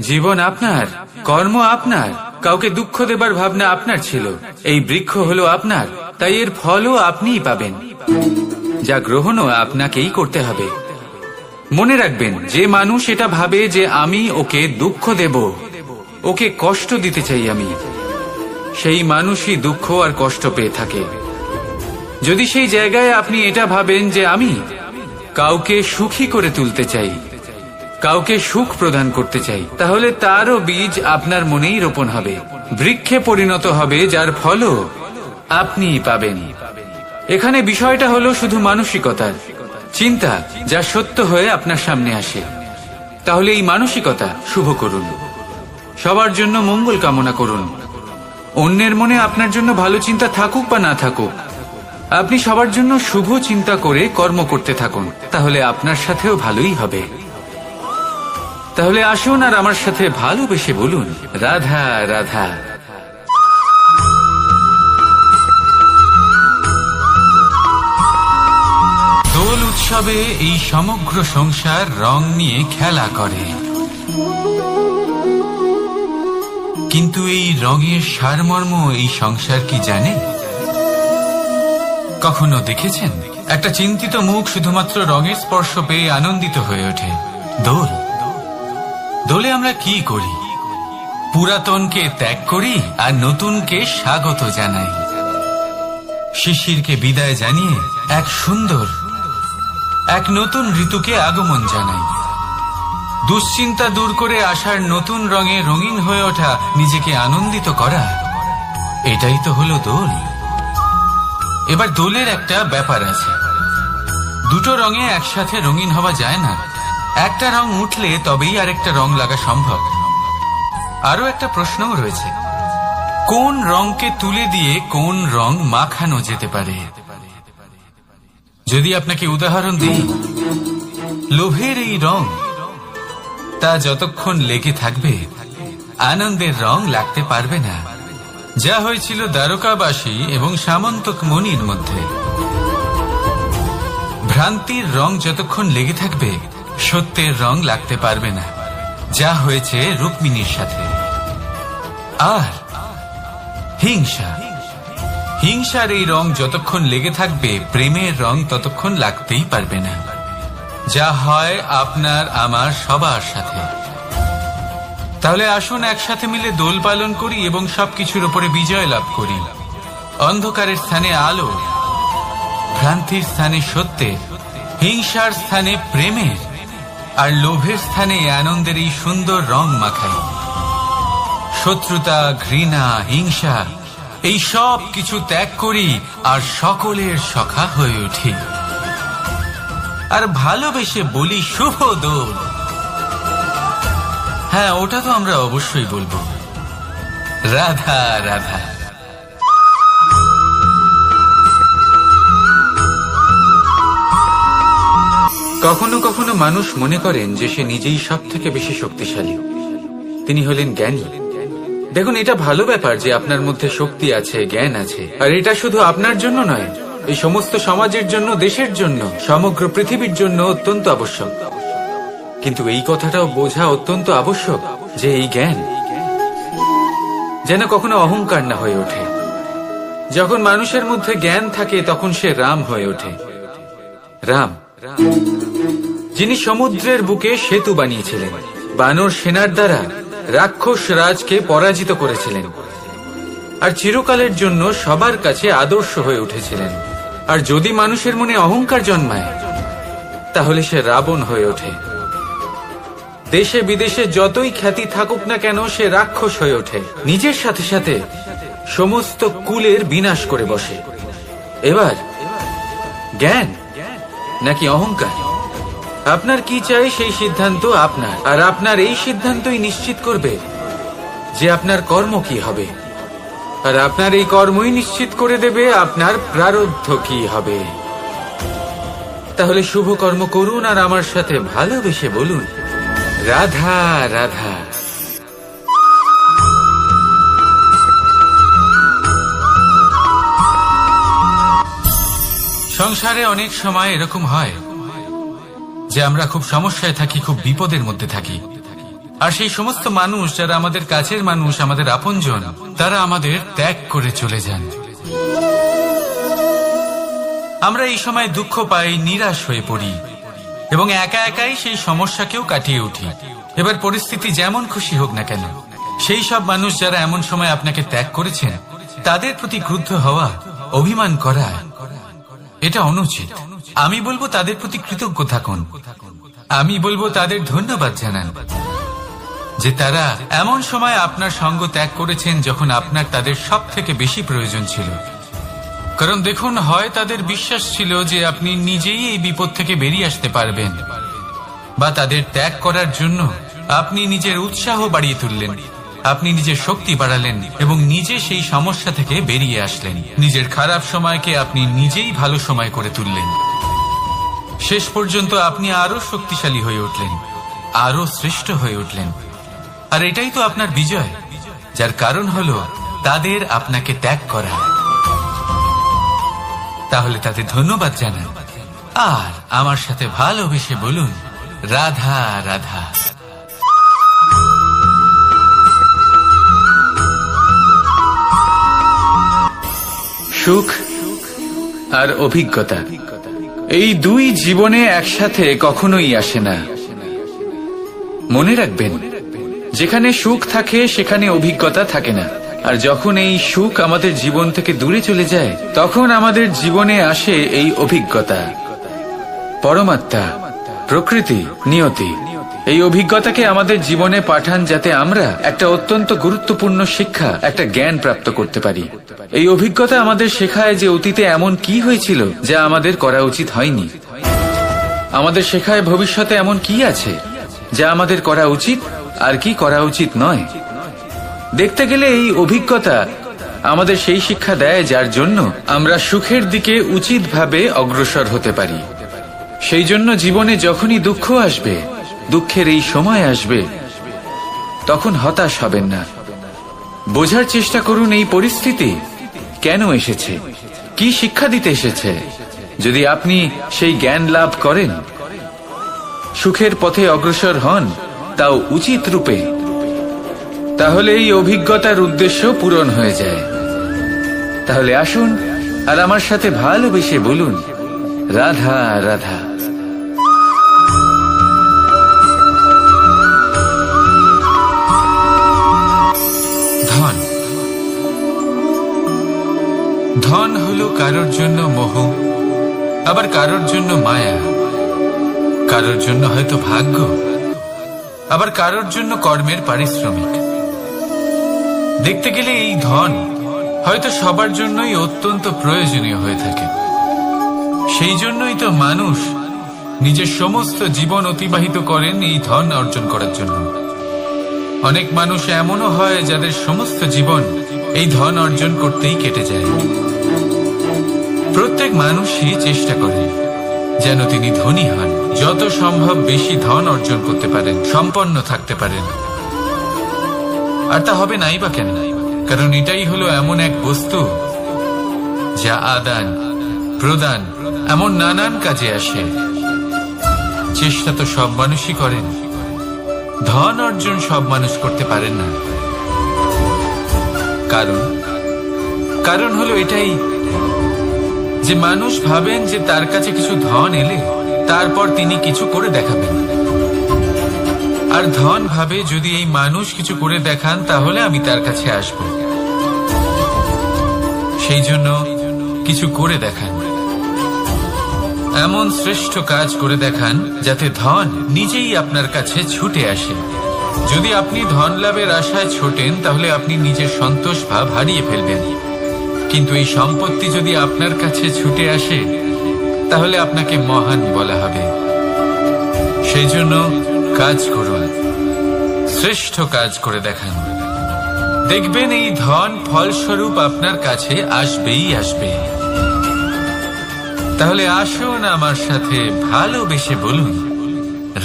জীবন আপনার, কর্ম আপনার, কাউকে দুঃখ দেবার ভাবনা আপনার ছিল, এই বৃক্ষ হলো আপনার, তাই এর ফলও আপনিই পাবেন, যা গ্রহণও আপনাকেই করতে হবে। মনে রাখবেন, যে মানুষ এটা ভাবে যে আমি ওকে দুঃখ দেব, ওকে কষ্ট দিতে চাই আমি, সেই মানুষই দুঃখ আর কষ্ট পেয়ে থাকে। যদি সেই জায়গায় আপনি এটা ভাবেন যে আমি কাউকে সুখী করে তুলতে চাই, কাউকে সুখ প্রদান করতে চাই, তাহলে তারও বীজ আপনার মনেই রোপণ হবে, বৃক্ষে পরিণত হবে, যার ফলও আপনিই পাবেন। এখানে বিষয়টা হলো শুধু মানসিকতার চিন্তা, যা সত্য হয়ে আপনার সামনে আসে। তাহলে এই মানসিকতা শুভ করুন, সবার জন্য মঙ্গল কামনা করুন। অন্যের মনে আপনার জন্য ভালো চিন্তা থাকুক বা না থাকুক, আপনি সবার জন্য শুভ চিন্তা করে কর্ম করতে থাকুন, তাহলে আপনার সাথেও ভালোই হবে। তাহলে আসুন আর আমার সাথে ভালোবেসে বলুন, রাধা রাধা। দোল উৎসবে এই সমগ্র সংসার রং নিয়ে খেলা করে, কিন্তু এই রঙের সারমর্ম এই সংসার কি জানে? কখনো দেখেছেন একটা চিন্তিত মুখ শুধুমাত্র রঙের স্পর্শ পেয়ে আনন্দিত হয়ে ওঠে? দোলে আমরা কি করি? পুরাতনকে ত্যাগ করি আর নতুনকে স্বাগত জানাই। শিশিরকে বিদায় জানিয়ে এক সুন্দর, এক নতুন ঋতুকে আগমন জানাই। দুশ্চিন্তা দূর করে আসার নতুন রঙে রঙিন হয়ে ওঠা, নিজেকে আনন্দিত করা, এটাই তো হলো দোল। এবার দোলের একটা ব্যাপার আছে, দুটো রঙে একসাথে রঙিন হওয়া যায় না। একটা রং উঠলে তবেই আরেকটা রং লাগা সম্ভব। আরো একটা প্রশ্নও রয়েছে, কোন রংকে তুলে দিয়ে কোন রং মাখানো যেতে পারে? যদি আপনাকে উদাহরণ দিই, লোভের এই রং, তা যতক্ষণ লেগে থাকবে আনন্দের রং লাগতে পারবে না, যা হয়েছিল দ্বারকাবাসী এবং সামন্তক মণির মধ্যে। ভ্রান্তির রং যতক্ষণ লেগে থাকবে, সত্যের রং লাগতে পারবে না, যা হয়েছে রুক্মিণীর সাথে। আর হিংসার এই রং যতক্ষণ লেগে থাকবে, প্রেমের রং ততক্ষণ লাগতেই পারবে না, যা হয় আপনার আমার সবার সাথে। তাহলে আসুন একসাথে মিলে দোল পালন করি এবং সবকিছুর উপরে বিজয় লাভ করি। অন্ধকারের স্থানে আলো, ভ্রান্তির স্থানে সত্যের, হিংসার স্থানে প্রেমের, আর লোভের স্থানে আনন্দের এই সুন্দর রং মাখাই। শত্রুতা, ঘৃণা, হিংসা এই সব কিছু ত্যাগ করি আর সকলের সখা হয়ে উঠি। আর ভালোবেসে বলি শুভ দোল। হ্যাঁ, ওটা তো আমরা অবশ্যই বলবো, রাধা রাধা। কখনো কখনো মানুষ মনে করেন যে সে নিজেই সব থেকে বেশি শক্তিশালী, তিনি হলেন জ্ঞানী। দেখুন, এটা ভালো ব্যাপার যে আপনার মধ্যে শক্তি আছে, জ্ঞান আছে, আর এটা শুধু আপনার জন্য নয়, এই সমস্ত সমাজের জন্য, দেশের জন্য, সমগ্র পৃথিবীর জন্য অত্যন্ত আবশ্যক। কিন্তু এই কথাটাও বোঝা অত্যন্ত আবশ্যক যে এই জ্ঞান যেন কখনো অহংকার না হয়ে ওঠে। যখন মানুষের মধ্যে জ্ঞান থাকে তখন সে রাম হয়ে ওঠে। রাম, যিনি সমুদ্রের বুকে সেতু বানিয়েছিলেন, বানর সেনার দ্বারা রাক্ষস রাজকে পরাজিত করেছিলেন, আর চিরকালের জন্য সবার কাছে আদর্শ হয়ে উঠেছিলেন। আর যদি মানুষের মনে অহংকার জন্মায়, তাহলে সে রাবণ হয়ে ওঠে। দেশে বিদেশে যতই খ্যাতি থাকুক না কেন, সে রাক্ষস হয়ে ওঠে, নিজের সাথে সাথে সমস্ত কুলের বিনাশ করে বসে। এবার জ্ঞান নাকি অহংকার, আপনার কি চাই সেই সিদ্ধান্ত আপনার, আর আপনার এই সিদ্ধান্তই নিশ্চিত করবে যে আপনার কর্ম কি হবে, আর আপনার এই কর্মই নিশ্চিত করে দেবে আপনার প্রারব্ধ কি হবে। তাহলে শুভ কর্ম করুন আর আমার সাথে ভালোবেসে বলুন রাধা রাধা। সংসারে অনেক সময় এরকম হয় যে আমরা খুব সমস্যায় থাকি, খুব বিপদের মধ্যে থাকি, আর সেই সমস্ত মানুষ যারা আমাদের কাছের মানুষ, আমাদের আপনজন, তারা আমাদের ত্যাগ করে চলে যান। আমরা এই সময় দুঃখ পাই, নিরাশ হয়ে পড়ি এবং একা একাই সেই সমস্যাকেও কাটিয়ে উঠি। এবার পরিস্থিতি যেমন খুশি হোক না কেন, সেই সব মানুষ যারা এমন সময় আপনাকে ত্যাগ করেছেন, তাদের প্রতি ক্রুদ্ধ হওয়া, অভিমান করা, এটা অনুচিত। আমি বলবো তাদের প্রতি কৃতজ্ঞ থাকুন। আমি বলবো তাদের ধন্যবাদ জানান যে তারা এমন সময় আপনার সঙ্গ ত্যাগ করেছেন যখন আপনার তাদের সব থেকে বেশি প্রয়োজন ছিল। কারণ দেখুন, হয় তাদের বিশ্বাস ছিল যে আপনি নিজেই এই বিপদ থেকে বেরিয়ে আসতে পারবেন, বা তাদের ত্যাগ করার জন্য আপনি নিজের উৎসাহ বাড়িয়ে তুললেন, আপনি নিজের শক্তি বাড়ালেন এবং নিজে সেই সমস্যা থেকে বেরিয়ে আসলেন। নিজের খারাপ সময়কে আপনি নিজেই ভালো সময় করে তুললেন। শেষ পর্যন্ত আপনি আরো শক্তিশালী হয়ে উঠলেন, আরো শ্রেষ্ঠ হয়ে উঠলেন। আর এটাই তো আপনার বিজয়, যার কারণ হলো তাদের আপনাকে ত্যাগ করা। তাহলে তাদের ধন্যবাদ জানান আর আমার সাথে ভালোবেসে বলুন রাধা রাধা। সুখ আর অভিজ্ঞতা, এই দুই জীবনে একসাথে কখনোই আসে না। মনে রাখবেন, যেখানে সুখ থাকে সেখানে অভিজ্ঞতা থাকে না। আর যখন এই সুখ আমাদের জীবন থেকে দূরে চলে যায়, তখন আমাদের জীবনে আসে এই অভিজ্ঞতা। পরমাত্মা, প্রকৃতি, নিয়তি এই অভিজ্ঞতাকে আমাদের জীবনে পাঠান যাতে আমরা একটা অত্যন্ত গুরুত্বপূর্ণ শিক্ষা, একটা জ্ঞান প্রাপ্ত করতে পারি। এই অভিজ্ঞতা আমাদের শেখায় যে অতীতে এমন কি হয়েছিল যা আমাদের করা উচিত হয়নি। আমাদের শেখায় ভবিষ্যতে এমন কি আছে যা আমাদের করা উচিত আর কি করা উচিত নয়। দেখতে গেলে এই অভিজ্ঞতা আমাদের সেই শিক্ষা দেয় যার জন্য আমরা সুখের দিকে উচিতভাবে অগ্রসর হতে পারি। সেই জন্য জীবনে যখনই দুঃখ আসবে, দুঃখের এই সময় আসবে, তখন হতাশ হবেন না। বোঝার চেষ্টা করুন এই পরিস্থিতি কেন এসেছে, কি শিক্ষা দিতে এসেছে। যদি আপনি সেই জ্ঞান লাভ করেন, সুখের পথে অগ্রসর হন, তাও উচিত রূপে, তাহলে এই অভিজ্ঞতার উদ্দেশ্য পূরণ হয়ে যায়। তাহলে আসুন আর আমার সাথে ভালোবেসে বলুন, রাধা রাধা। ধন, ধন হলো কারোর জন্য মোহ, আবার কারোর জন্য মায়া, কারোর জন্য হয়তো ভাগ্য, আবার কারোর জন্য কর্মের পারিশ্রমিক। দেখতে গেলে এই ধন হয়তো সবার জন্যই অত্যন্ত প্রয়োজনীয় হয়ে থাকে। সেই জন্যই তো মানুষ নিজের সমস্ত জীবন অতিবাহিত করেন এই ধন অর্জন করার জন্য। অনেক মানুষ এমনও হয় যাদের সমস্ত জীবন এই ধন অর্জন করতেই কেটে যায়। প্রত্যেক মানুষই চেষ্টা করে যেন তিনি ধনী হন, যত সম্ভব বেশি ধন অর্জন করতে পারেন, সম্পন্ন থাকতে পারেন। আর তা হবে নাই বা কেন? কারণ এটাই হলো এমন এক বস্তু যা আদান প্রদান এমন নানান কাজে আসে। চেষ্টা তো সব মানুষই করেন, ধন অর্জন সব মানুষ করতে পারেন না। কারণ হলো এটাই যে মানুষ ভাবেন যে তার কাছে কিছু ধন এলে তারপর তিনি কিছু করে দেখাবেন, আর ধন ভাবে যদি এই মানুষ কিছু করে দেখান তাহলে আমি তার কাছে আসব। সেই জন্য কিছু করে দেখান, এমন শ্রেষ্ঠ কাজ করে দেখান যাতে ধন নিজেই আপনার কাছে ছুটে আসে। যদি আপনি ধন লাভের আশায় ছোটেন তাহলে আপনি নিজের সন্তোষ ভাব হারিয়ে ফেলবেন। কিন্তু এই সম্পত্তি যদি আপনার কাছে ছুটে আসে তাহলে আপনাকে মহান বলা হবে। সেই জন্য কাজ করুন, শ্রেষ্ঠ কাজ করে দেখান, দেখবেন এই ধন ফলস্বরূপ আপনার কাছে আসবেই আসবে। তাহলে আসুন আমার সাথে ভালোবেসে বলুন,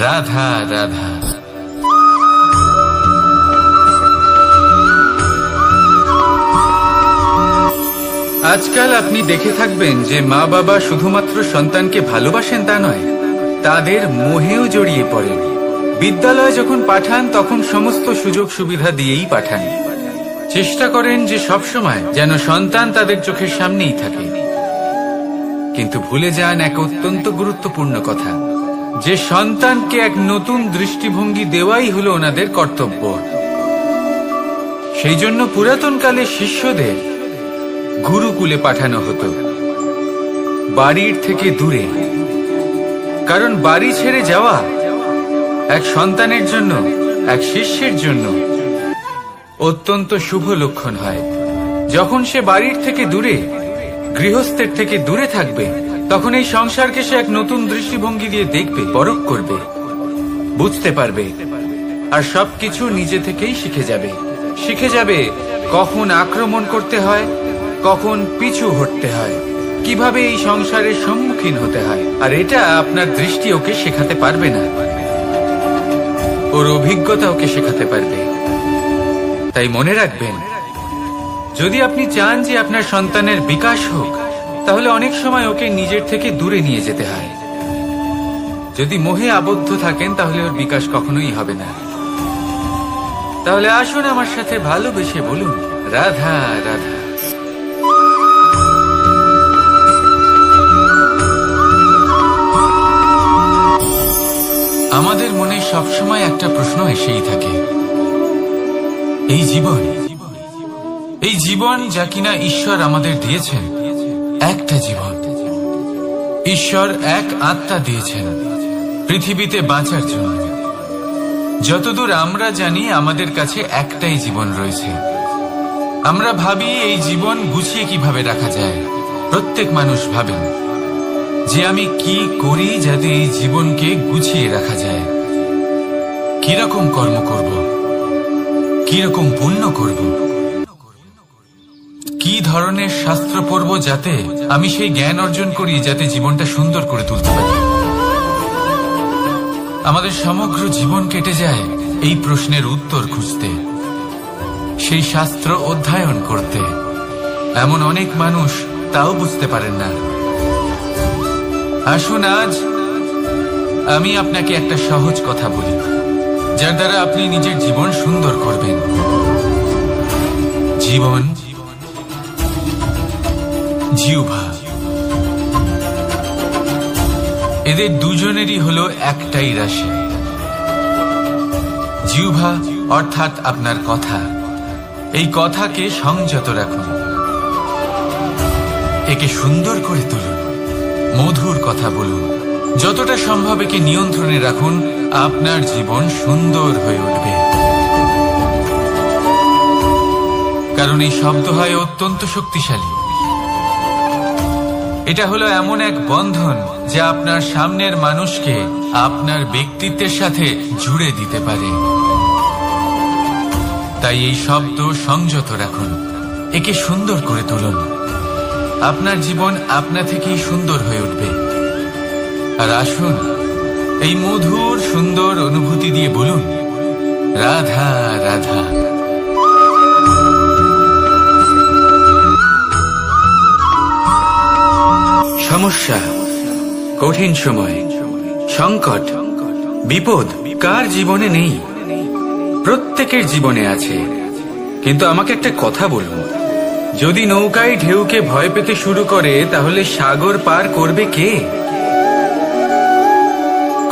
রাধা রাধা। আজকাল আপনি দেখে থাকবেন যে মা বাবা শুধুমাত্র সন্তানকে ভালোবাসেন তা নয়, তাদের মোহেও জড়িয়ে পড়েন। বিদ্যালয়ে যখন পাঠান তখন সমস্ত সুযোগ সুবিধা দিয়েই পাঠান। চেষ্টা করেন যে সবসময় যেন সন্তান তাদের চোখের সামনেই থাকে। কিন্তু ভুলে যান এক অত্যন্ত গুরুত্বপূর্ণ কথা, যে সন্তানকে এক নতুন দৃষ্টিভঙ্গি দেওয়াই হলো ওনাদের কর্তব্য। সেই জন্য পুরাতন কালে শিষ্যদের গুরুকুলে পাঠানো হতো, বাড়ির থেকে দূরে। কারণ বাড়ি ছেড়ে যাওয়া এক সন্তানের জন্য, এক শিষ্যের জন্য অত্যন্ত শুভ লক্ষণ হয়। যখন সে বাড়ির থেকে দূরে, গৃহস্থের থেকে দূরে থাকবে, তখন এই সংসারকে সে এক নতুন দৃষ্টিভঙ্গি দিয়ে দেখবে, পরখ করবে, বুঝতে পারবে, আর সবকিছু নিজে থেকেই শিখে যাবে কখন আক্রমণ করতে হয়, কখন পিছু হটতে হয়, কিভাবে এই সংসারের সম্মুখীন হতে হয়। আর এটা আপনার দৃষ্টি ওকে শেখাতে পারবে না, ওর অভিজ্ঞতা ওকে শেখাতে পারবে। তাই মনে রাখবেন, যদি আপনি চান যে আপনার সন্তানের বিকাশ হোক, তাহলে অনেক সময় ওকে নিজের থেকে দূরে নিয়ে যেতে হয়। যদি মোহে আবদ্ধ থাকেন তাহলে ওর বিকাশ কখনোই হবে না। তাহলে আসুন আমার সাথে ভালোবেসে বলুন, রাধা রাধা। আমাদের মনে সবসময় একটা প্রশ্ন এসেই থাকে, এই জীবন যা কিনা ঈশ্বর আমাদের দিয়েছেন, একটা জীবন। ঈশ্বর এক আত্মা দিয়েছেন পৃথিবীতে বাঁচার জন্য। যতদূর আমরা জানি আমাদের কাছে একটাই জীবন রয়েছে। আমরা ভাবি এই জীবন গুছিয়ে কিভাবে রাখা যায়। প্রত্যেক মানুষ ভাবেন যে আমি কি করি যাতে এই জীবনকে গুছিয়ে রাখা যায়, কিরকম কর্ম করব, কিরকম পুণ্য করব, কি ধরনের শাস্ত্র পড়ব যাতে আমি সেই জ্ঞান অর্জন করি যাতে জীবনটা সুন্দর করে তুলতে পারি। আমাদের সমগ্র জীবন কেটে যায় এই প্রশ্নের উত্তর খুঁজতে, সেই শাস্ত্র অধ্যয়ন করতে। এমন অনেক মানুষ তাও বুঝতে পারেন না। আসুন আজ আমি আপনাকে একটা সহজ কথা বলি, যার দ্বারা আপনি নিজের জীবন সুন্দর করবেন। জীবন, জিহ্বা, এদের দুজনেরই হলো একটাই রাশি। জিহ্বা অর্থাৎ আপনার কথা, এই কথাকে সংযত রাখুন, একে সুন্দর করে তুলুন, মধুর কথা বলুন, যতটা সম্ভব একে নিয়ন্ত্রণে রাখুন। আপনার জীবন সুন্দর হয়ে উঠবে। কারণ এই শব্দ হয় অত্যন্ত শক্তিশালী। এটা হলো এমন এক বন্ধন যা আপনার সামনের মানুষকে আপনার ব্যক্তিত্বের সাথে জুড়ে দিতে পারে। তাই এই শব্দ সংযত রাখুন, একে সুন্দর করে তুলুন। আপনার জীবন আপনা থেকেই সুন্দর হয়ে উঠবে। আর আসুন এই মধুর সুন্দর অনুভূতি দিয়ে বলুন, রাধা রাধা। সমস্যা, কঠিন সময়, সংকট, বিপদ কার জীবনে নেই? প্রত্যেকের জীবনে আছে। কিন্তু আমাকে একটা কথা বলুন, যদি নৌকায় ঢেউকে ভয় পেতে শুরু করে, তাহলে সাগর পার করবে কে?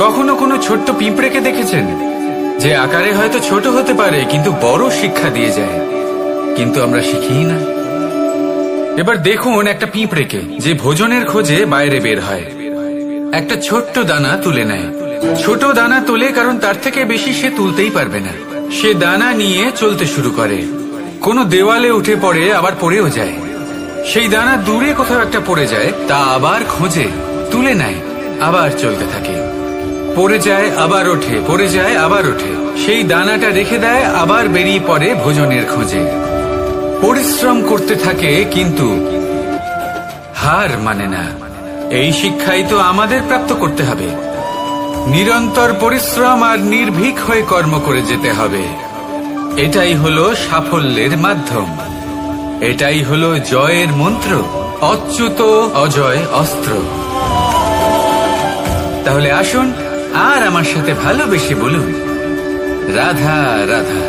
কখনো কোনো ছোট্ট পিঁপড়েকে দেখেছেন, যে আকারে হয়তো ছোট হতে পারে কিন্তু বড় শিক্ষা দিয়ে যায়? কিন্তু আমরা শিখিই না। এবার দেখুন একটা পিঁপড়েকে, যে ভোজনের খোঁজে বাইরে বের হয়, একটা ছোট্ট দানা তুলে নেয়। ছোট দানা তোলে কারণ তার থেকে বেশি সে তুলতেই পারবে না। সে দানা নিয়ে চলতে শুরু করে, কোনো দেওয়ালে উঠে পড়ে, আবার পড়েও যায়। সেই দানা দূরে কোথাও একটা পড়ে যায়, তা আবার খোঁজে, তুলে নেয়, আবার চলতে থাকে। পড়ে যায়, আবার ওঠে, পড়ে যায়, আবার ওঠে। সেই দানাটা রেখে দেয়, আবার বেরিয়ে পড়ে ভোজনের খোঁজে। পরিশ্রম করতে থাকে কিন্তু হার মানে না। এই শিক্ষাই তো আমাদের প্রাপ্ত করতে হবে। নিরন্তর পরিশ্রম আর নির্ভীক হয়ে কর্ম করে যেতে হবে। এটাই হলো সাফল্যের মাধ্যম, এটাই হলো জয়ের মন্ত্র, অচ্যুত অজয় অস্ত্র। তাহলে আসুন আর আমার সাথে ভালোবেসে বলুন, রাধা রাধা।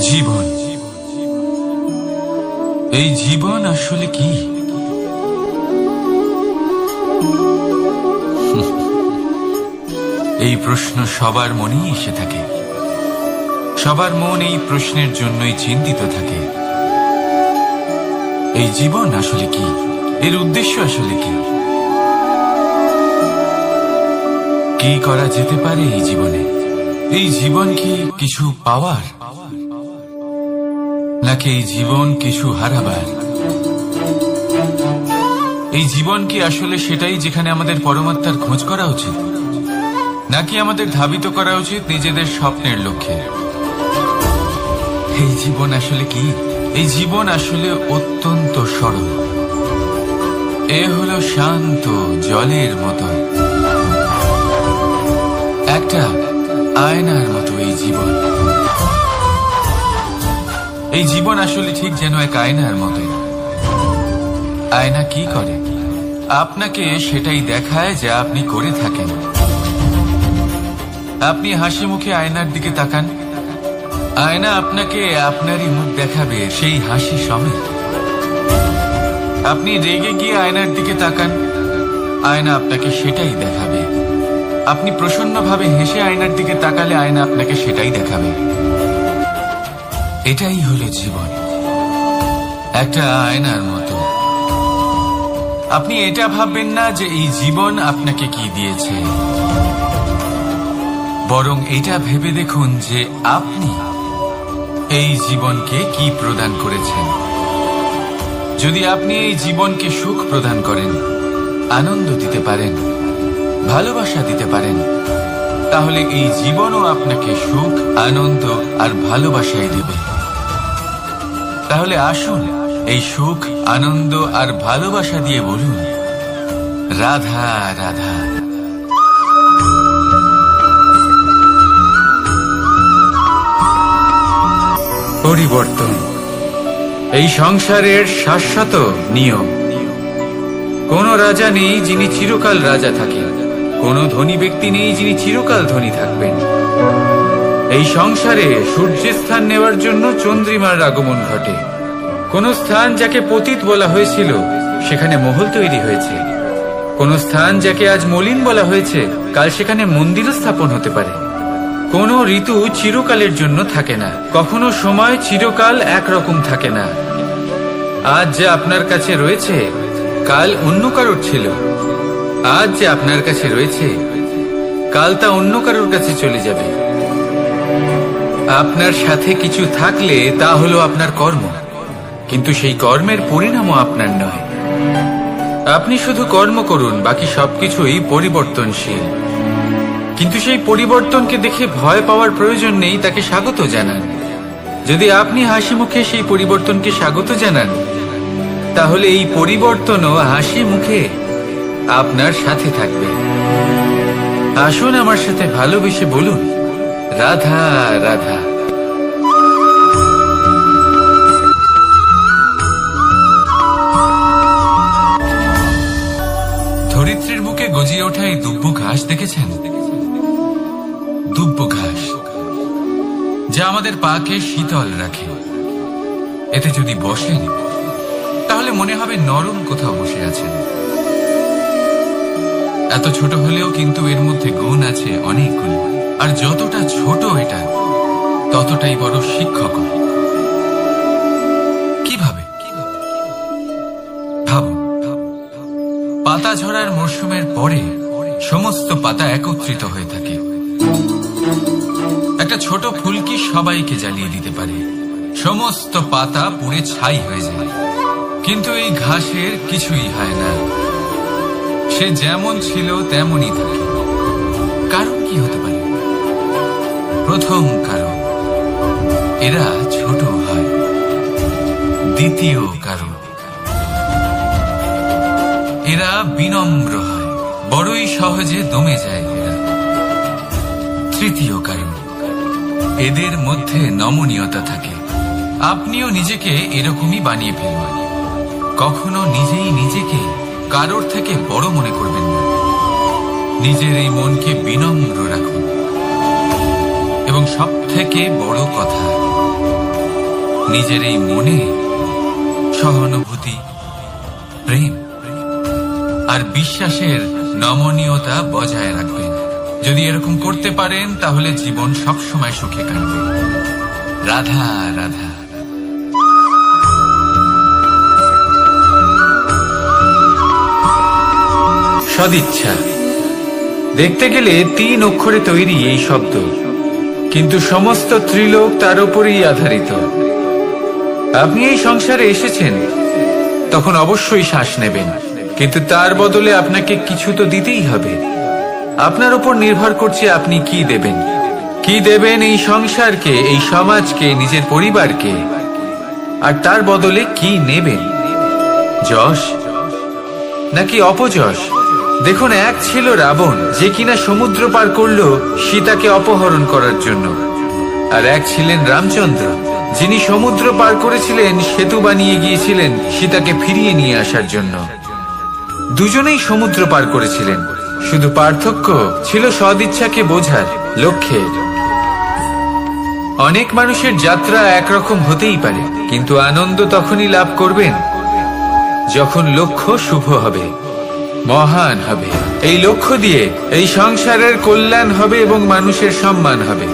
জীবন, এই জীবন আসলে কি? এই প্রশ্ন সবার মনেই এসে থাকে। সবার মন এই প্রশ্নের জন্যই চিন্তিত থাকে। এই জীবন আসলে কি? এর উদ্দেশ্য আসলে কি? কি করা যেতে পারে এই জীবনে? এই জীবন কি কিছু পাওয়ার, নাকি এই জীবন কিছু হারাবার? এই জীবন কি আসলে সেটাই যেখানে আমাদের পরমাত্মার খোঁজ করা উচিত, নাকি আমাদের ধাবিত করা উচিত নিজেদের স্বপ্নের লক্ষ্যে? এই জীবন আসলে কি? এই জীবন আসলে অত্যন্ত সরল। এ হলো শান্ত জলের মতো, একটা আয়নার মতো এই জীবন। এই জীবন আসলে ঠিক যেন এক আয়নার মতো। আয়না কি করে? আপনাকে সেটাই দেখায় যা আপনি করে থাকেন। আপনি হাসি মুখে আয়নার দিকে তাকান, আয়না আপনাকে আপনারই মুখ দেখাবে সেই হাসি সমেত। আপনি রেগে গিয়ে আয়নার দিকে তাকান, আয়না আপনাকে সেটাই দেখাবে। আপনি প্রসন্নভাবে হেসে আয়নার দিকে তাকালে আয়না আপনাকে সেটাই দেখাবে। এটাই হলো জীবন, একটা আয়নার মতো। আপনি এটা ভাববেন না যে এই জীবন আপনাকে কি দিয়েছে, বরং এটা ভেবে দেখুন যে আপনি এই জীবনকে কি প্রদান করেছেন। যদি আপনি এই জীবনকে সুখ প্রদান করেন, আনন্দ দিতে পারেন, ভালোবাসা দিতে পারেন, তাহলে এই জীবনও আপনাকে সুখ, আনন্দ আর ভালোবাসাই দেবে। তাহলে আসুন এই সুখ, আনন্দ আর ভালোবাসা দিয়ে বলুন, রাধা রাধা। পরিবর্তন এই সংসারের শাশ্বত নিয়ম। কোন রাজা নেই যিনি চিরকাল রাজা থাকেন, কোন ধনী ব্যক্তি নেই যিনি চিরকাল ধনী থাকবেন। এই সংসারে সূর্যের স্থান নেওয়ার জন্য চন্দ্রিমার আগমন ঘটে। কোন স্থান যাকে পতিত বলা হয়েছিল সেখানে মহল তৈরি হয়েছে। কোন স্থান যাকে আজ মলিন বলা হয়েছে কাল সেখানে মন্দিরও স্থাপন হতে পারে। কোন ঋতু চিরকালের জন্য থাকে না, কখনো সময় চিরকাল একরকম থাকে না। আজ যা আপনার কাছে রয়েছে কাল অন্য কারোর ছিল, আজ যে আপনার কাছে রয়েছে কাল তা অন্য কারোর কাছে চলে যাবে। আপনার সাথে কিছু থাকলে তা হলো আপনার কর্ম, কিন্তু সেই কর্মের পরিণামও আপনার নয়। আপনি শুধু কর্ম করুন, বাকি সবকিছুই পরিবর্তনশীল। কিন্তু সেই পরিবর্তনকে দেখে ভয় পাওয়ার প্রয়োজন নেই, তাকে স্বাগত জানান। যদি আপনি হাসি মুখে সেই পরিবর্তনকে স্বাগত জানান, তাহলে এই পরিবর্তনও হাসি মুখে আপনার সাথে থাকবে। আসুন আমার সাথে ভালোবেসে বলুন, রাধা রাধা। ধরিত্রীর বুকে গজিয়ে ওঠা এই দুব্য ঘাস দেখেছেন? দুব্য ঘাস যা আমাদের পাকে শীতল রাখে। এতে যদি বসেন তাহলে মনে হবে নরম কোথাও বসে আছেন। এত ছোট হলেও কিন্তু এর মধ্যে গুণ আছে অনেকগুলো, আর যতটা ছোট এটা ততটাই বড় শিক্ষক। কিভাবে? ভাবুন, পাতা ঝরার মরশুমের পরে সমস্ত পাতা একত্রিত হয়ে থাকে। একটা ছোট ফুলকি সবাইকে জ্বালিয়ে দিতে পারে, সমস্ত পাতা পুড়ে ছাই হয়ে যায়। কিন্তু এই ঘাসের কিছুই হয় না, সে যেমন ছিল তেমনই থাকে। কারণ কি হতে পারে? প্রথম কারণ, এরা ছোট হয়। দ্বিতীয় কারণ, এরা বিনম্র হয়, বড়ই সহজে দমে যায় এরা। তৃতীয় কারণ, এদের মধ্যে নমনীয়তা থাকে। আপনিও নিজেকে এরকমই বানিয়ে ফেলবেন। কখনো নিজেই নিজেকে কারোর থেকে বড় মনে করবেন না। নিজের এই মনকে বিনম্র রাখুন। এবং সব থেকে বড় কথা, নিজের এই মনে সহানুভূতি, প্রেম আর বিশ্বাসের নমনীয়তা বজায় রাখবেন। যদি এরকম করতে পারেন তাহলে জীবন সবসময় সুখে কাটবে। রাধা রাধা। সদিচ্ছা দেখতে গেলে 3 অক্ষরে তৈরি এই শব্দ, কিন্তু সমস্ত ত্রিলোক তার উপরেই আধারিত। আপনি এই সংসারে এসেছেন, তখন অবশ্যই শ্বাস নেবেন, কিন্তু তার বদলে আপনাকে কিছু তো দিতেই হবে। আপনার উপর নির্ভর করছে আপনি কি দেবেন। কি দেবেন এই সংসারকে, এই সমাজকে, নিজের পরিবারকে, আর তার বদলে কি নেবেন? যশ নাকি অপযশ? দেখুন, এক ছিল রাবণ, যে কিনা সমুদ্র পার করল সীতাকে অপহরণ করার জন্য, আর এক ছিলেন রামচন্দ্র, যিনি সমুদ্র পার করেছিলেন, সেতু বানিয়ে গিয়েছিলেন সীতাকে ফিরিয়ে নিয়ে আসার জন্য। দুজনেই সমুদ্র পার করেছিলেন, শুধু পার্থক্য ছিল সদিচ্ছাকে বোঝার লক্ষ্যের। অনেক মানুষের যাত্রা একরকম হতেই পারে, কিন্তু আনন্দ তখনই লাভ করবেন যখন লক্ষ্য শুভ হবে, মহান হবে। এই লক্ষ্য দিয়ে এই সংসারের কল্যাণ হবে এবং মানুষের সম্মান হবে।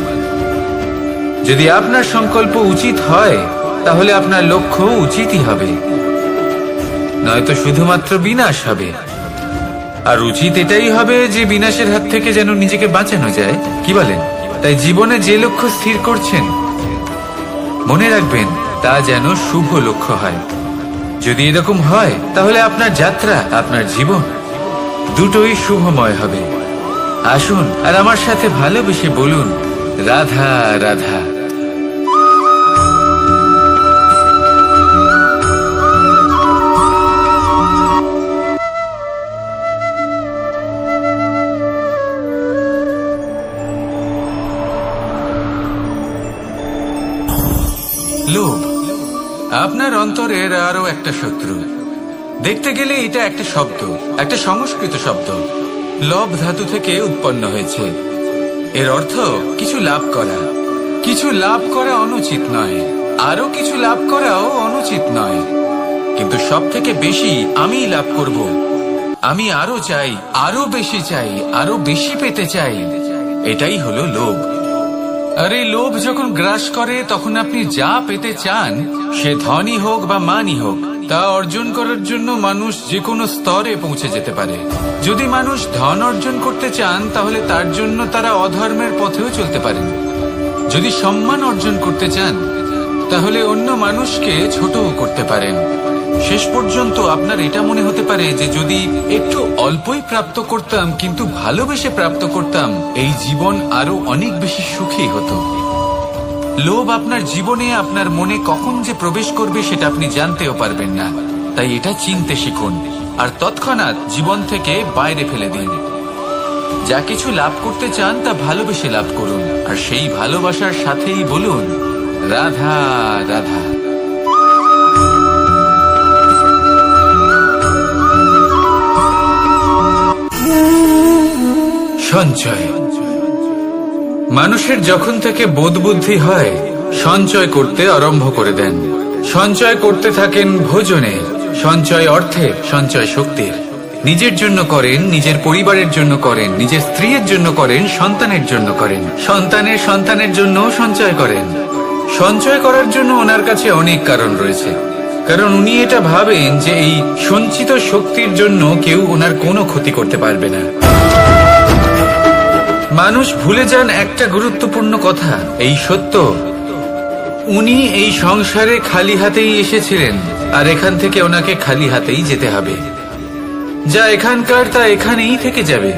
যদি আপনার সংকল্প উচিত হয়, তাহলে আপনার লক্ষ্য উচিতই হবে, নয়তো শুধুমাত্র বিনাশ হবে। আর উচিত এটাই হবে যে বিনাশের হাত থেকে যেন নিজেকে বাঁচানো যায়, কি বলেন? তাই জীবনে যে লক্ষ্য স্থির করছেন, মনে রাখবেন তা যেন শুভ লক্ষ্য হয়। যদি এরকম হয়, তাহলে আপনার যাত্রা, আপনার জীবন দুটোই শুভময় হবে। আসুন আর আমার সাথে ভালোবেসে বলুন, রাধা রাধা। লোভ আপনার অন্তরের আরো একটা শত্রু। দেখতে গেলে এটা একটা শব্দ, একটা সংস্কৃত শব্দ, লব ধাতু থেকে উৎপন্ন হয়েছে। এর অর্থ কিছু লাভ করা। কিছু লাভ করা অনুচিত নয়, আরো কিছু লাভ করাও অনুচিত নয়, কিন্তু সব থেকে বেশি আমি লাভ করব, আমি আরো চাই, আরো বেশি চাই, আরো বেশি পেতে চাই, এটাই হলো লোভ। আর এই লোভ যখন গ্রাস করে তখন আপনি যা পেতে চান, সে ধনই হোক বা মানই হোক, তা অর্জন করার জন্য মানুষ যে কোনো স্তরে পৌঁছে যেতে পারে। যদি মানুষ ধন অর্জন করতে চান তাহলে তার জন্য তারা অধর্মের পথেও চলতে পারেন। যদি সম্মান অর্জন করতে চান তাহলে অন্য মানুষকে ছোটও করতে পারেন। শেষ পর্যন্ত আপনার এটা মনে হতে পারে যে যদি একটু অল্পই প্রাপ্ত করতাম, কিন্তু ভালোবেসে প্রাপ্ত করতাম, এই জীবন আরো অনেক বেশি সুখী হতো। লোভ আপনার জীবনে, আপনার মনে কখন যে প্রবেশ করবে সেটা আপনি জানতেও পারবেন না। তাই এটা চিনতে শিখুন আর তৎক্ষণাৎ জীবন থেকে বাইরে ফেলে দিন। যা কিছু লাভ করতে চান তা ভালোবেসে লাভ করুন, আর সেই ভালোবাসার সাথেই বলুন রাধা রাধা। সঞ্চয়। মানুষের যখন থেকে বোধ বুদ্ধি হয় সঞ্চয় করতে আরম্ভ করে দেন। সঞ্চয় করতে থাকেন ভোজনে, সঞ্চয় অর্থের, সঞ্চয় শক্তির। নিজের জন্য করেন, নিজের পরিবারের জন্য করেন, নিজের স্ত্রীর জন্য করেন, সন্তানের জন্য করেন, সন্তানের সন্তানের জন্য সঞ্চয় করেন। সঞ্চয় করার জন্য ওনার কাছে অনেক কারণ রয়েছে, কারণ উনি এটা ভাবেন যে এই সঞ্চিত শক্তির জন্য কেউ ওনার কোনো ক্ষতি করতে পারবে না। মানুষ ভুলে যান একটা গুরুত্বপূর্ণ কথা, এই সত্য, উনি এই সংসারে খালি হাতেই এসেছিলেন, আর এখান থেকে ওনাকে খালি হাতেই যেতে হবে। যা এখানকার তা এখানেই থেকে যাবে।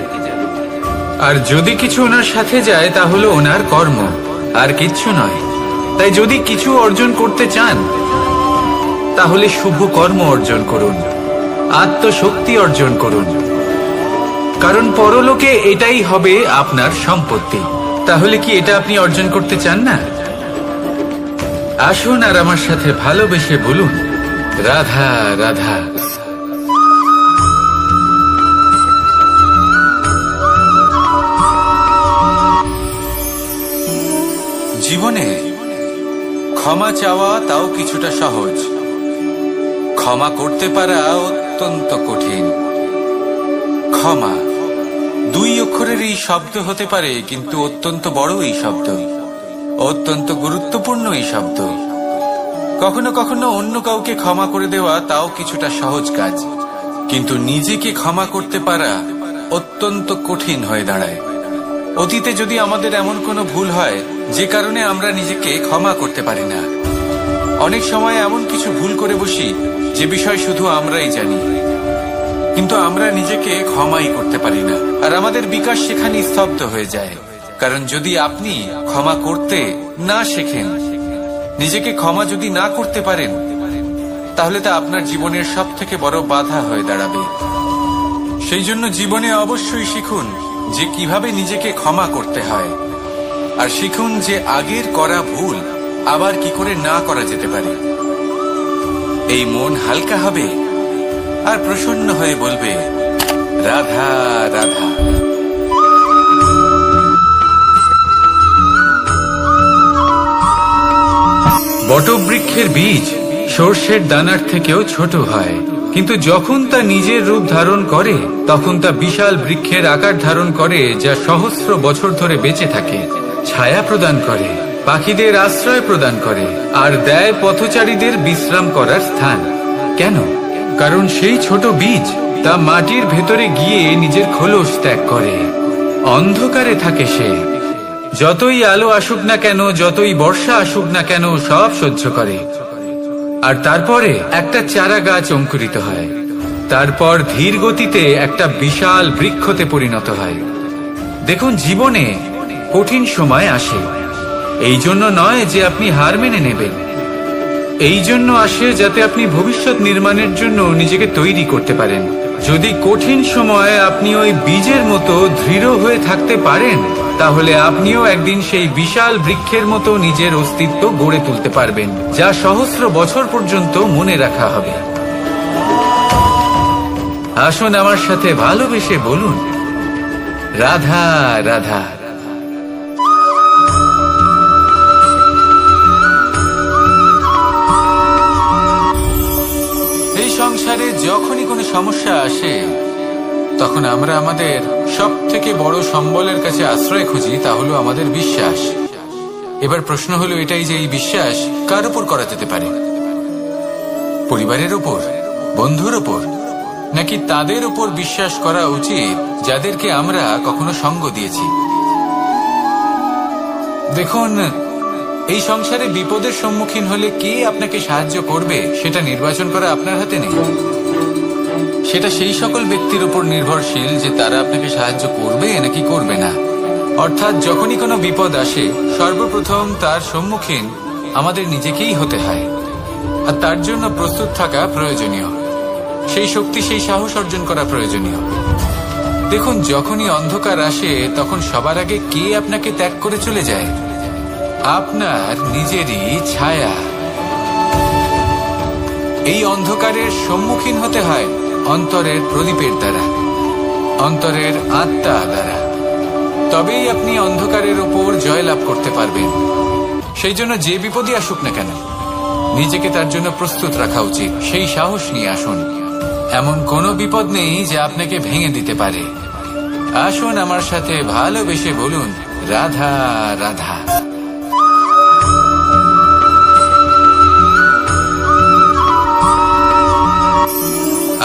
আর যদি কিছু ওনার সাথে যায় তা হলো ওনার কর্ম, আর কিচ্ছু নয়। তাই যদি কিছু অর্জন করতে চান তাহলে শুভ কর্ম অর্জন করুন, আত্মশক্তি অর্জন করুন, কারণ পরলোকে এটাই হবে আপনার সম্পত্তি। তাহলে কি এটা আপনি অর্জন করতে চান না? আসুন আর আমার সাথে ভালোবেসে বলুন রাধা রাধা। জীবনে ক্ষমা চাওয়া তাও কিছুটা সহজ, ক্ষমা করতে পারা অত্যন্ত কঠিন। ক্ষমা দুই অক্ষরের এই শব্দ হতে পারে, কিন্তু অত্যন্ত বড় এই শব্দ, অত্যন্ত গুরুত্বপূর্ণ এই শব্দ। কখনো কখনো অন্য কাউকে ক্ষমা করে দেওয়া তাও কিছুটা সহজ কাজ, কিন্তু নিজেকে ক্ষমা করতে পারা অত্যন্ত কঠিন হয়ে দাঁড়ায়। অতীতে যদি আমাদের এমন কোনো ভুল হয় যে কারণে আমরা নিজেকে ক্ষমা করতে পারি না, অনেক সময় এমন কিছু ভুল করে বসি যে বিষয় শুধু আমরাই জানি, কিন্তু আমরা নিজেকে ক্ষমাই করতে পারি না, আর আমাদের বিকাশ সেখানে স্তব্ধ হয়ে যায়। কারণ যদি আপনি ক্ষমা করতে না শেখেন, নিজেকে ক্ষমা যদি না করতে পারেন, তাহলে তা আপনার জীবনের সব থেকে বড় বাধা হয়ে দাঁড়াবে। সেই জন্য জীবনে অবশ্যই শিখুন যে কিভাবে নিজেকে ক্ষমা করতে হয়, আর শিখুন যে আগের করা ভুল আবার কি করে না করা যেতে পারে। এই মন হালকা হবে আর প্রসন্ন হয়ে বলবে রাধা রাধা। বটবৃক্ষের বীজ সর্ষের দানার থেকেও ছোট হয়, কিন্তু যখন তা নিজের রূপ ধারণ করে তখন তা বিশাল বৃক্ষের আকার ধারণ করে, যা সহস্র বছর ধরে বেঁচে থাকে, ছায়া প্রদান করে, পাখিদের আশ্রয় প্রদান করে, আর দেয় পথচারীদের বিশ্রাম করার স্থান। কেন? কারণ সেই ছোট বীজ তা মাটির ভেতরে গিয়ে নিজের খোলস ত্যাগ করে। অন্ধকারে থাকে সে, যতই আলো আসুক না কেন, যতই বর্ষা আসুক না কেন, সব সহ্য করে। আর তারপরে একটা চারা গাছ অঙ্কুরিত হয়, তারপর ধীর গতিতে একটা বিশাল বৃক্ষতে পরিণত হয়। দেখুন, জীবনে কঠিন সময় আসে, এই জন্য নয় যে আপনি হার মেনে নেবেন, এই জন্য আসে যাতে আপনি ভবিষ্যৎ নির্মাণের জন্য নিজেকে তৈরি করতে পারেন। যদি কঠিন সময়ে আপনি ওই বীজের মতো দৃঢ় হয়ে থাকতে পারেন তাহলে আপনিও একদিন সেই বিশাল বৃক্ষের মতো নিজের অস্তিত্ব গড়ে তুলতে পারবেন, যা সহস্র বছর পর্যন্ত মনে রাখা হবে। আসুন আমার সাথে ভালোবেসে বলুন, রাধা রাধা। এই সংসারে যখনই কোনো সমস্যা আসে, তখন আমরা আমাদের সব থেকে বড় সম্বলের কাছে আশ্রয় খুঁজি, তা হলো আমাদের বিশ্বাস। এবার প্রশ্ন হলো এটাই যে এই বিশ্বাস কার উপর করা যেতে পারে? পরিবারের উপর, বন্ধুর উপর, নাকি তাদের উপর বিশ্বাস করা উচিত যাদেরকে আমরা কখনো সঙ্গ দিয়েছি? দেখুন, এই সংসারে বিপদের সম্মুখীন হলে কে আপনাকে সাহায্য করবে সেটা নির্বাচন করা আপনার হাতে নেই। সেটা সেই সকল ব্যক্তির উপর নির্ভরশীল যে তারা আপনাকে সাহায্য করবে নাকি করবে না। অর্থাৎ যখনই কোনো বিপদ আসে, সর্বপ্রথম তার সম্মুখীন আমাদের নিজেকেই হতে হয়, আর তার জন্য প্রস্তুত থাকা প্রয়োজনীয়। সেই শক্তি, সেই সাহস অর্জন করা প্রয়োজনীয়। দেখুন, যখনই অন্ধকার আসে তখন সবার আগে কে আপনাকে ত্যাগ করে চলে যায়? আপনার নিজেরই ছায়া। এই অন্ধকারের সম্মুখীন হতে হয় অন্তরের প্রদীপের দ্বারা, অন্তরের আত্মা দ্বারা। তবেই আপনি অন্ধকারের উপর জয়লাভ করতে পারবেন। সেই জন্য যে বিপদই আসুক না কেন, নিজেকে তার জন্য প্রস্তুত রাখা উচিত। সেই সাহস নিয়ে আসুন। এমন কোনো বিপদ নেই যা আপনাকে ভেঙে দিতে পারে। আসুন আমার সাথে ভালোবেসে বলুন, রাধা রাধা।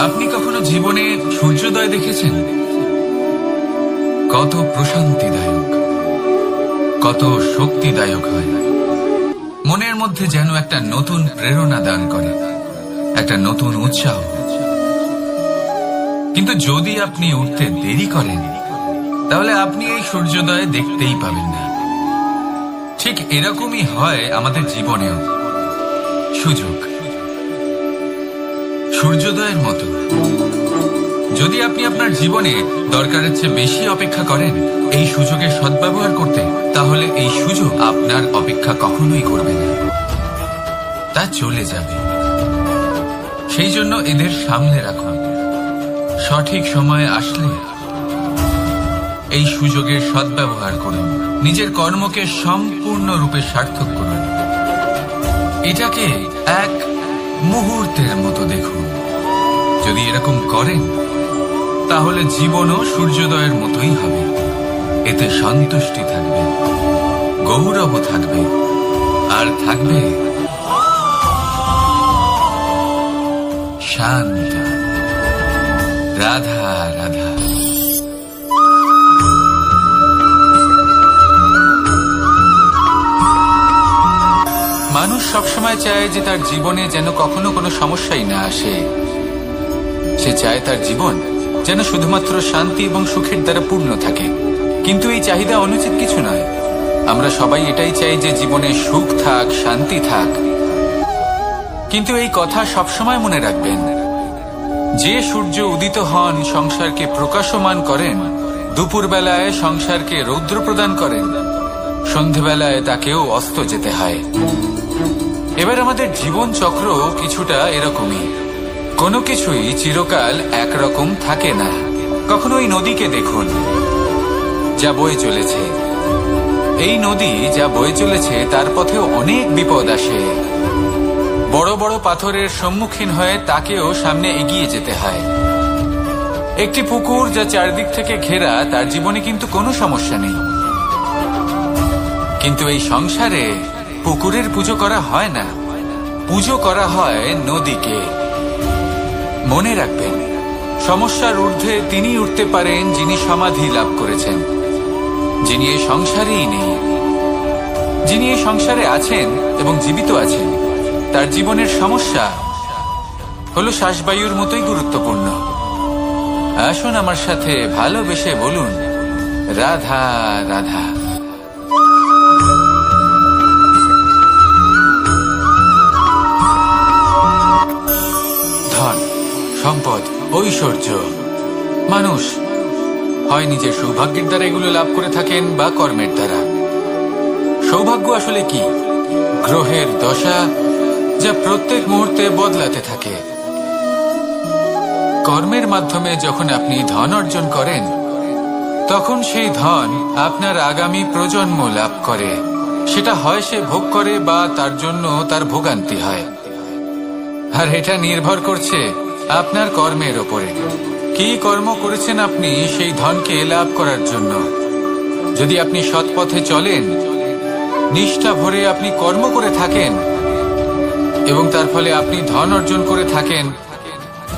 আপনি কখনো জীবনে সূর্যোদয় দেখেছেন? কত প্রশান্তিদায়ক, কত শক্তিদায়ক হয়। মনের মধ্যে যেন একটা নতুন প্রেরণা দান করে, একটা নতুন উৎসাহ। কিন্তু যদি আপনি উঠতে দেরি করেন, তাহলে আপনি এই সূর্যোদয় দেখতেই পাবেন না। ঠিক এরকমই হয় আমাদের জীবনেও। সুযোগ সূর্যোদয়ের মতো। যদি আপনি আপনার জীবনে দরকারের চেয়ে বেশি অপেক্ষা করেন এই সুযোগের সদ্ব্যবহার করতে, তাহলে এই সুযোগ আপনার অপেক্ষা কখনোই করবে না, তা চলে যাবে। সেই জন্য এদের সামনে রাখুন। সঠিক সময়ে আসলে এই সুযোগের সদ্ব্যবহার করুন। নিজের কর্মকে সম্পূর্ণরূপে সার্থক করুন। এটাকে এক মুহূর্তের মতো দেখুন। যদি এরকম করেন, তাহলে জীবনও সূর্যোদয়ের মতোই হবে। এতে সন্তুষ্টি থাকবে, গৌরব থাকবে, আর থাকবে শান্তি। রাধা রাধা। মানুষ সবসময় চায় যে তার জীবনে যেন কখনো কোনো সমস্যাই না আসে। সে চায় তার জীবন যেন শুধুমাত্র শান্তি এবং সুখের দ্বারা পূর্ণ থাকে। কিন্তু এই চাহিদা অনুচিত কিছু নয়। আমরা সবাই এটাই চাই যে জীবনে সুখ থাক, শান্তি থাক। কিন্তু এই কথা সবসময় মনে রাখবেন, যে সূর্য উদিত হন সংসারকে প্রকাশমান করেন, দুপুরবেলায় সংসারকে রৌদ্র প্রদান করেন, সন্ধেবেলায় তাকেও অস্ত যেতে হয়। এবার আমাদের জীবন চক্র কিছুটা এরকমই। কোনো কিছুই চিরকাল একরকম থাকে না। কখনো এই নদীকে দেখুন, যা বয়ে চলেছে। এই নদী যা বয়ে চলেছে তার পথেও অনেক বিপদ আসে। বড় বড় পাথরের সম্মুখীন হয়ে তাকেও সামনে এগিয়ে যেতে হয়। একটি পুকুর যা চারদিক থেকে ঘেরা, তার জীবনে কিন্তু কোনো সমস্যা নেই। কিন্তু এই সংসারে পুকুরের পুজো করা হয় না, পুজো করা হয় নদীকে। মনে রাখবেন, সমস্যার ঊর্ধ্বে তিনি উঠতে পারেন যিনি সমাধি লাভ করেছেন, যিনি এই সংসারেই নেই। যিনি এই সংসারে আছেন এবং জীবিত আছেন, তার জীবনের সমস্যা হলো শ্বাসবায়ুর মতোই গুরুত্বপূর্ণ। আসুন আমার সাথে ভালোবেসে বলুন, রাধা রাধা। ধন, সম্পদ, ঐশ্বর্য, মানুষ হয় নিজের সৌভাগ্যের দ্বারা এগুলো লাভ করে থাকেন বা কর্মের দ্বারা। সৌভাগ্য আসলে কি? গ্রহের দশা, যা প্রত্যেক মুহূর্তে বদলাতে থাকে। কর্মের মাধ্যমে যখন আপনি ধন অর্জন করেন, তখন সেই ধন আপনার আগামী প্রজন্ম লাভ করে। সেটা হয় সে ভোগ করে বা তার জন্য তার ভোগান্তি হয়। আর এটা নির্ভর করছে আপনার কর্মের ওপরে। কি কর্ম করেছেন আপনি সেই ধনকে লাভ করার জন্য? যদি আপনি সৎ পথে চলেন, নিষ্ঠা ভরে আপনি কর্ম করে থাকেন এবং তার ফলে আপনি ধন অর্জন করে থাকেন,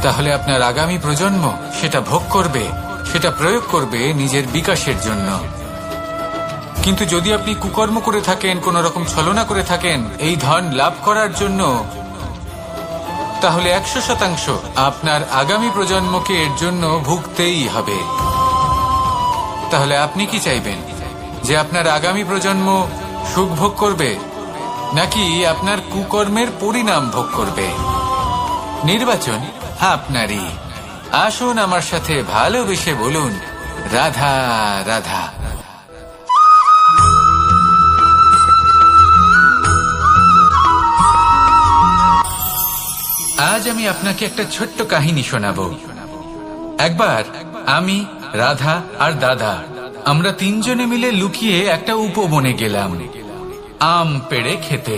তাহলে আপনার আগামী প্রজন্ম সেটা ভোগ করবে, সেটা প্রয়োগ করবে নিজের বিকাশের জন্য। কিন্তু যদি আপনি কুকর্ম করে থাকেন, কোন রকম ছলনা করে থাকেন এই ধন লাভ করার জন্য, তাহলে 100% আপনার আগামী প্রজন্মকে এর জন্য ভুগতেই হবে। তাহলে আপনি কি চাইবেন? যে আপনার আগামী প্রজন্ম সুখ ভোগ করবে, নাকি আপনার কুকর্মের পরিণাম ভোগ করবে? নির্বাচন আপনারই। আসুন আমার সাথে ভালোবেসে বলুন, রাধা রাধা। আজ আমি আপনাকে একটা ছোট্ট কাহিনী শোনাবো। একবার আমি, রাধা আর দাদা, আমরা তিনজনে মিলে লুকিয়ে একটা উপবনে গেলাম আম পেড়ে খেতে।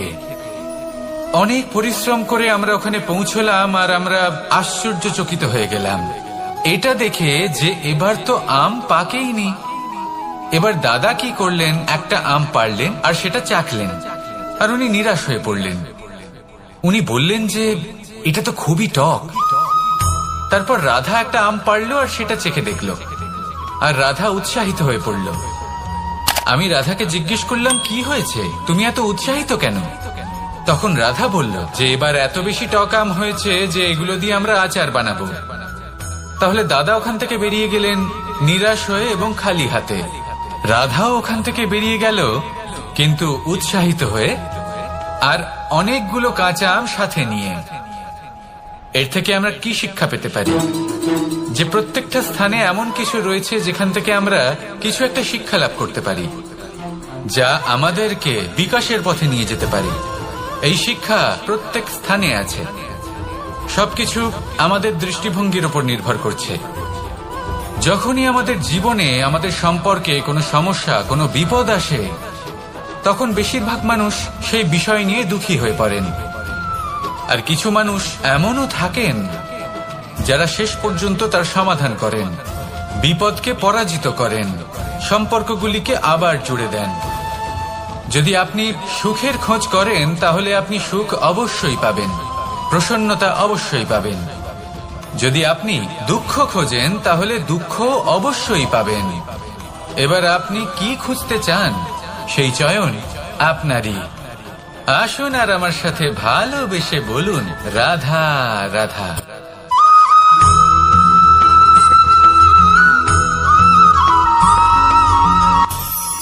অনেক পরিশ্রম করে আমরা ওখানে পৌঁছলাম আর আমরা আশ্চর্যচকিত হয়ে গেলাম এটা দেখে যে এবার তো আম পাকেইনি। এবার দাদা কি করলেন, একটা আম পাড়লেন আর সেটা চাখলেন, আর উনি নিরাশ হয়ে পড়লেন। উনি বললেন যে এটা তো খুবই টক। তারপর রাধা একটা আম পাড়লো আর সেটা চেখে দেখলো, আর রাধা উৎসাহিত হয়ে পড়ল। আমি রাধাকে জিজ্ঞেস করলাম, কি হয়েছে, তুমি এত উৎসাহিত কেন? তখন রাধা বলল যে এবার এত বেশি টক আম হয়েছে যে এগুলো দিয়ে আমরা আচার বানাবো। তাহলে দাদা ওখান থেকে বেরিয়ে গেলেন নিরাশ হয়ে এবং খালি হাতে। রাধাও ওখান থেকে বেরিয়ে গেল কিন্তু উৎসাহিত হয়ে, আর অনেকগুলো কাঁচা আম সাথে নিয়ে। এর থেকে আমরা কি শিক্ষা পেতে পারি? যে প্রত্যেকটা স্থানে এমন কিছু রয়েছে যেখান থেকে আমরা কিছু একটা শিক্ষা লাভ করতে পারি, যা আমাদেরকে বিকাশের পথে নিয়ে যেতে পারে। এই শিক্ষা প্রত্যেক স্থানে আছে। সবকিছু আমাদের দৃষ্টিভঙ্গির উপর নির্ভর করছে। যখনই আমাদের জীবনে, আমাদের সম্পর্কে কোনো সমস্যা, কোনো বিপদ আসে, তখন বেশিরভাগ মানুষ সেই বিষয় নিয়ে দুঃখী হয়ে পড়েন। আর কিছু মানুষ এমনও থাকেন যারা শেষ পর্যন্ত তার সমাধান করেন, বিপদকে পরাজিত করেন, সম্পর্কগুলিকে আবার জুড়ে দেন। যদি আপনি সুখের খোঁজ করেন, তাহলে আপনি সুখ অবশ্যই পাবেন, প্রসন্নতা অবশ্যই পাবেন। যদি আপনি দুঃখ খোঁজেন, তাহলে দুঃখ অবশ্যই পাবেন। এবার আপনি কি খুঁজতে চান, সেই চয়ন আপনারই। আসুন আর আমার সাথে ভালোবেসে বলুন, রাধা রাধা।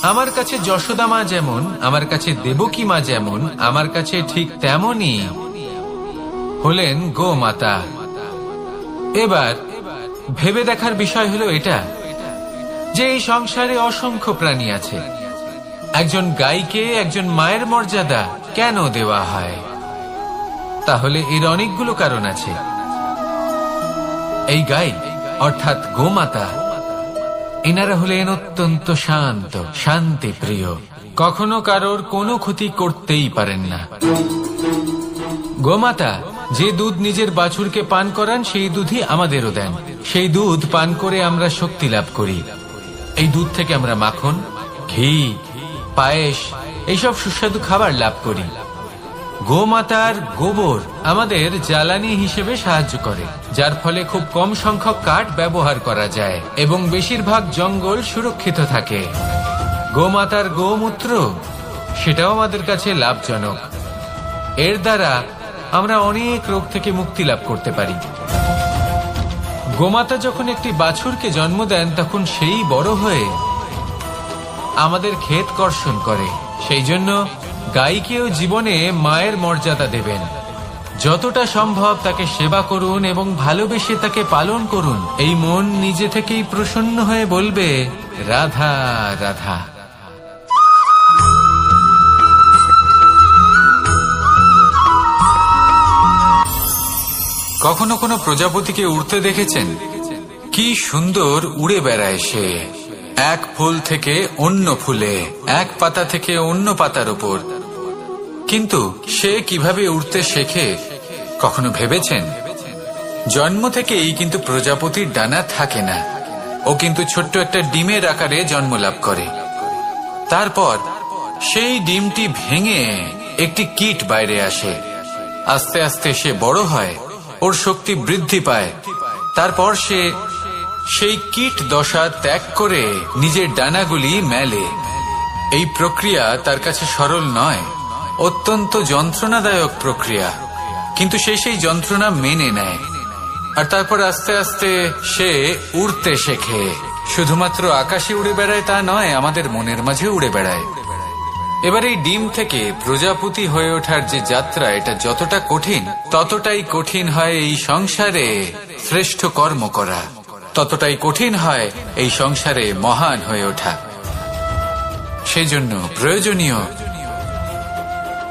আমার কাছে যশোদা মা যেমন, আমার কাছে দেবকী মা যেমন, আমার কাছে ঠিক তেমনই হলেন গোমাতা। এবার ভেবে দেখার বিষয় হলো এটা যে এই সংসারে অসংখ্য প্রাণী আছে। একজন গাইকে একজন মায়ের মর্যাদা কেন দেওয়া হয়? তাহলে এর অনেকগুলো কারণ আছে। এই গাই অর্থাৎ গোমাতা, এনারা হলেন অত্যন্ত শান্ত, শান্তি প্রিয়, কখনো কারোর কোনো ক্ষতি করতেই পারেন না। গোমাতা যে দুধ নিজের বাছুরকে পান করান, সেই দুধই আমাদেরও দেন। সেই দুধ পান করে আমরা শক্তি লাভ করি। এই দুধ থেকে আমরা মাখন, ঘি, পায়েস, এইসব সুস্বাদু খাবার লাভ করি। গোমাতার গোবর আমাদের জ্বালানি হিসেবে সাহায্য করে, যার ফলে খুব কম সংখ্যক কাঠ ব্যবহার করা যায় এবং বেশিরভাগ জঙ্গল সুরক্ষিত থাকে। গোমাতার গোমূত্র, সেটাও আমাদের কাছে লাভজনক। এর দ্বারা আমরা অনেক রোগ থেকে মুক্তি লাভ করতে পারি। গোমাতা যখন একটি বাছুরকে জন্ম দেন, তখন সেই বড় হয়ে আমাদের ক্ষেত কর্ষণ করে। সেই জন্য গাইকেও জীবনে মায়ের মর্যাদা দেবেন। যতটা সম্ভব তাকে সেবা করুন এবং ভালোবেসে তাকে পালন করুন। এই মন নিজে থেকেই প্রসন্ন হয়ে বলবে, রাধা রাধা। কখনো কোনো প্রজাপতিকে উড়তে দেখেছেন? কি সুন্দর উড়ে বেড়ায় সে, এক ফুল থেকে অন্য ফুলে, এক পাতা থেকে অন্য পাতার উপর। কিন্তু সে কিভাবে উড়তে শেখে কখনো ভেবেছেন? জন্ম থেকেই কিন্তু প্রজাপতির ডানা থাকে না। ও কিন্তু ছোট্ট একটা ডিমের আকারে জন্ম লাভ করে। তারপর সেই ডিমটি ভেঙে একটি কীট বাইরে আসে। আস্তে আস্তে সে বড় হয়, ওর শক্তি বৃদ্ধি পায়। তারপর সে সেই কীট দশা ত্যাগ করে নিজের ডানাগুলি মেলে। এই প্রক্রিয়া তার কাছে সরল নয়, অত্যন্ত যন্ত্রণাদায়ক প্রক্রিয়া, কিন্তু সে সেই যন্ত্রণা মেনে নেয়। আর তারপর আস্তে আস্তে সে উড়তে শেখে। শুধুমাত্র আকাশে উড়ে বেড়ায় তা নয়, আমাদের মনের মাঝে উড়ে বেড়ায়। এবার এই ডিম থেকে প্রজাপতি হয়ে ওঠার যে যাত্রা, এটা যতটা কঠিন, ততটাই কঠিন হয় এই সংসারে শ্রেষ্ঠ কর্ম করা, ততটাই কঠিন হয় এই সংসারে মহান হয়ে ওঠা। সেই জন্য প্রয়োজনীয়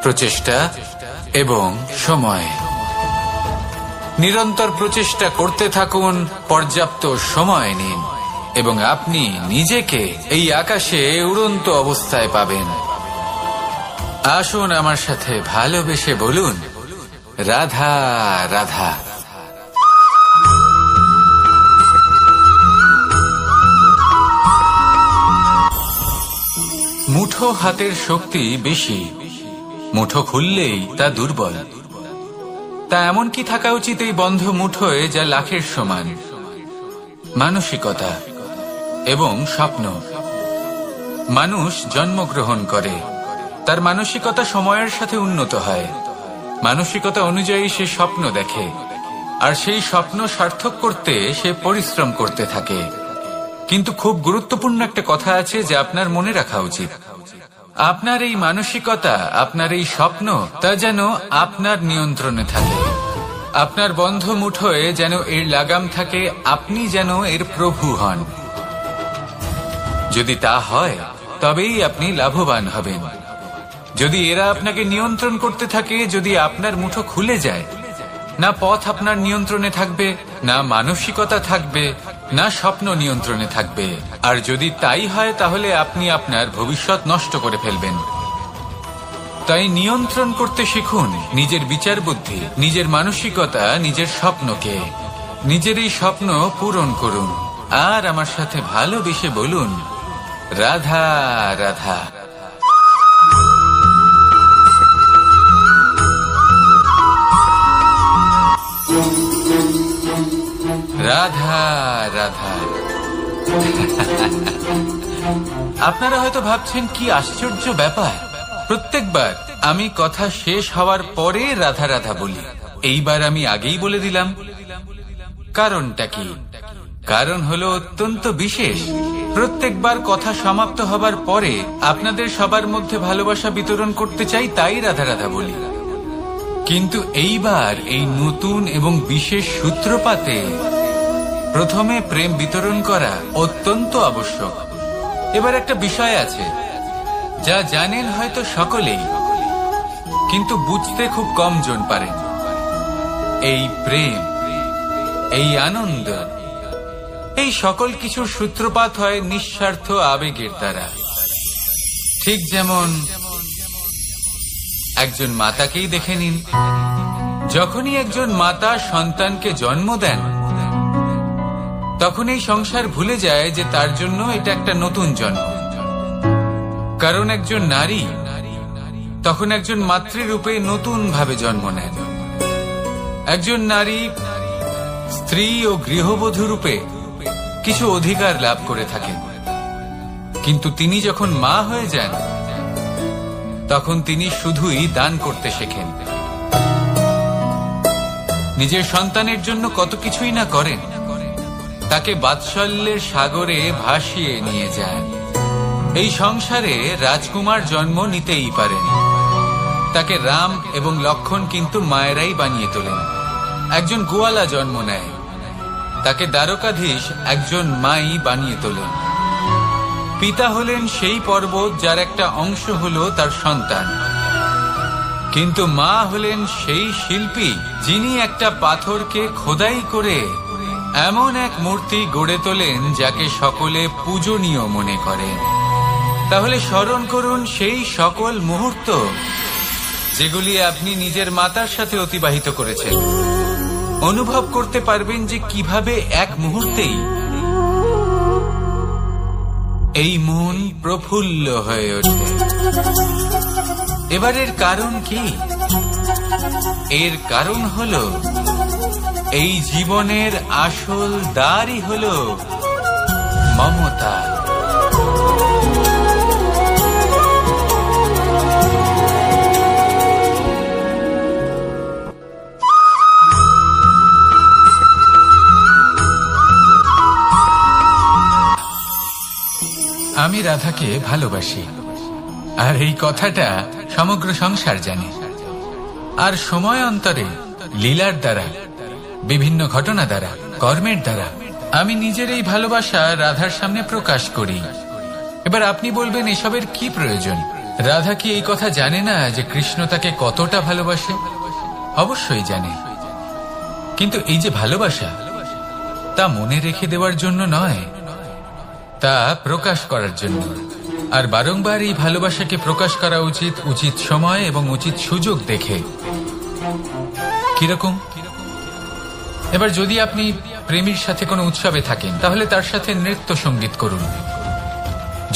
প্রচেষ্টা এবং সময়। নিরন্তর প্রচেষ্টা করতে থাকুন, পর্যাপ্ত সময় নিন এবং আপনি নিজেকে এই আকাশে উড়ন্ত অবস্থায় পাবেন। আসুন আমার সাথে ভালোবেসে বলুন, রাধা রাধা। মুঠো হাতের শক্তি বেশি, মুঠো খুললেই তা দুর্বল। তা এমন কি থাকা উচিত এই বন্ধ মুঠোয় যা লাখের সমান? মানসিকতা এবং স্বপ্ন। মানুষ জন্মগ্রহণ করে, তার মানসিকতা সময়ের সাথে উন্নত হয়। মানসিকতা অনুযায়ী সে স্বপ্ন দেখে, আর সেই স্বপ্ন সার্থক করতে সে পরিশ্রম করতে থাকে। কিন্তু খুব গুরুত্বপূর্ণ একটা কথা আছে যা আপনার মনে রাখা উচিত। আপনার এই মানসিকতা, আপনার এই স্বপ্ন, তা যেন আপনার নিয়ন্ত্রণে থাকে। আপনার বন্ধ মুঠোয় যেন এর লাগাম থাকে, আপনি যেন এর প্রভু হন। যদি তা হয় তবেই আপনি লাভবান হবেন। যদি এরা আপনাকে নিয়ন্ত্রণ করতে থাকে, যদি আপনার মুঠো খুলে যায়, না পথ আপনার নিয়ন্ত্রণে থাকবে, না মানসিকতা থাকবে, না স্বপ্ন নিয়ন্ত্রণে থাকবে। আর যদি তাই হয় তাহলে আপনি আপনার ভবিষ্যৎ নষ্ট করে ফেলবেন। তাই নিয়ন্ত্রণ করতে শিখুন নিজের বিচার বুদ্ধি, নিজের মানসিকতা, নিজের স্বপ্নকে। নিজের এই স্বপ্ন পূরণ করুন আর আমার সাথে ভালোবেসে বলুন, রাধা রাধা। রাধা রাধা। আপনারা হয়তো ভাবছেন কি আশ্চর্য ব্যাপার, প্রত্যেকবার আমি কথা শেষ হওয়ার পরে রাধা রাধা বলি। এইবার আমি আগেই বলে দিলাম। কারণটা কি? কারণ হলো অত্যন্ত বিশেষ। প্রত্যেকবার কথা সমাপ্ত হবার পরে আপনাদের সবার মধ্যে ভালোবাসা বিতরণ করতে চাই, তাই রাধা রাধা বলি। কিন্তু এইবার এই নতুন এবং বিশেষ সূত্রপাতে প্রথমে প্রেম বিতরণ করা অত্যন্ত আবশ্যক। এবার একটা বিষয় আছে যা জানেন হয়তো সকলেই, কিন্তু বুঝতে খুব কম জন পারেন। এই প্রেম, এই আনন্দ, এই সকল কিছুর সূত্রপাত হয় নিঃস্বার্থ আবেগের দ্বারা। ঠিক যেমন একজন মাতাকেই দেখে নিন। যখনই একজন মাতা সন্তানকে জন্ম দেন, তখন এই সংসার ভুলে যায় যে তার জন্য এটা একটা নতুন জন্ম। কারণ একজন নারী তখন একজন মাতৃরূপে নতুন ভাবে জন্ম নেন। একজন নারী স্ত্রী ও গৃহবধূ রূপে কিছু অধিকার লাভ করে থাকেন, কিন্তু তিনি যখন মা হয়ে যান তখন তিনি শুধুই দান করতে শেখেন। নিজের সন্তানের জন্য কত কিছুই না করেন, তাকে বাৎসল্যের সাগরে ভাসিয়ে নিয়ে যান। এই সংসারে রাজকুমার জন্ম নিতেই পারেন, তাকে রাম এবং লক্ষণ কিন্তু মায়েরাই বানিয়ে তোলেন। একজন গোয়ালা জন্ম নেয়, তাকে দ্বারকাধীশ একজন মাই বানিয়ে তোলেন। পিতা হলেন সেই পর্বত যার একটা অংশ হলো তার সন্তান, কিন্তু মা হলেন সেই শিল্পী যিনি একটা পাথরকে খোদাই করে এমন এক মূর্তি গড়ে তোলেন যাকে সকলে পূজনীয় মনে করেন। তাহলে স্মরণ করুন সেই সকল মুহূর্ত যেগুলি আপনি নিজের মাতার সাথে অতিবাহিত করেছেন। অনুভব করতে পারবেন যে কিভাবে এক মুহূর্তেই এই মন প্রফুল্ল হয়ে ওঠে। এবার এর কারণ কি? এর কারণ হলো এই জীবনের আসল দ্বারই হলো মমতা। আমি রাধাকে ভালোবাসি, আর এই কথাটা সমগ্র সংসার জানে। আর সময় অন্তরে লীলার দ্বারা, বিভিন্ন ঘটনা দ্বারা, কর্মের দ্বারা আমি নিজের এই ভালোবাসা রাধার সামনে প্রকাশ করি। এবার আপনি বলবেন, এসবের কি প্রয়োজন? রাধা কি এই কথা জানে না যে কৃষ্ণ তাকে কতটা ভালোবাসে? অবশ্যই জানে, কিন্তু এই যে ভালোবাসা, তা মনে রেখে দেওয়ার জন্য নয়, তা প্রকাশ করার জন্য। আর বারংবার এই ভালোবাসাকে প্রকাশ করা উচিত, উচিত সময় এবং উচিত সুযোগ দেখে। কিরকম? এবার যদি আপনি প্রেমীর সাথে কোনো উৎসবে থাকেন, তাহলে তার সাথে নৃত্য সঙ্গীত করুন।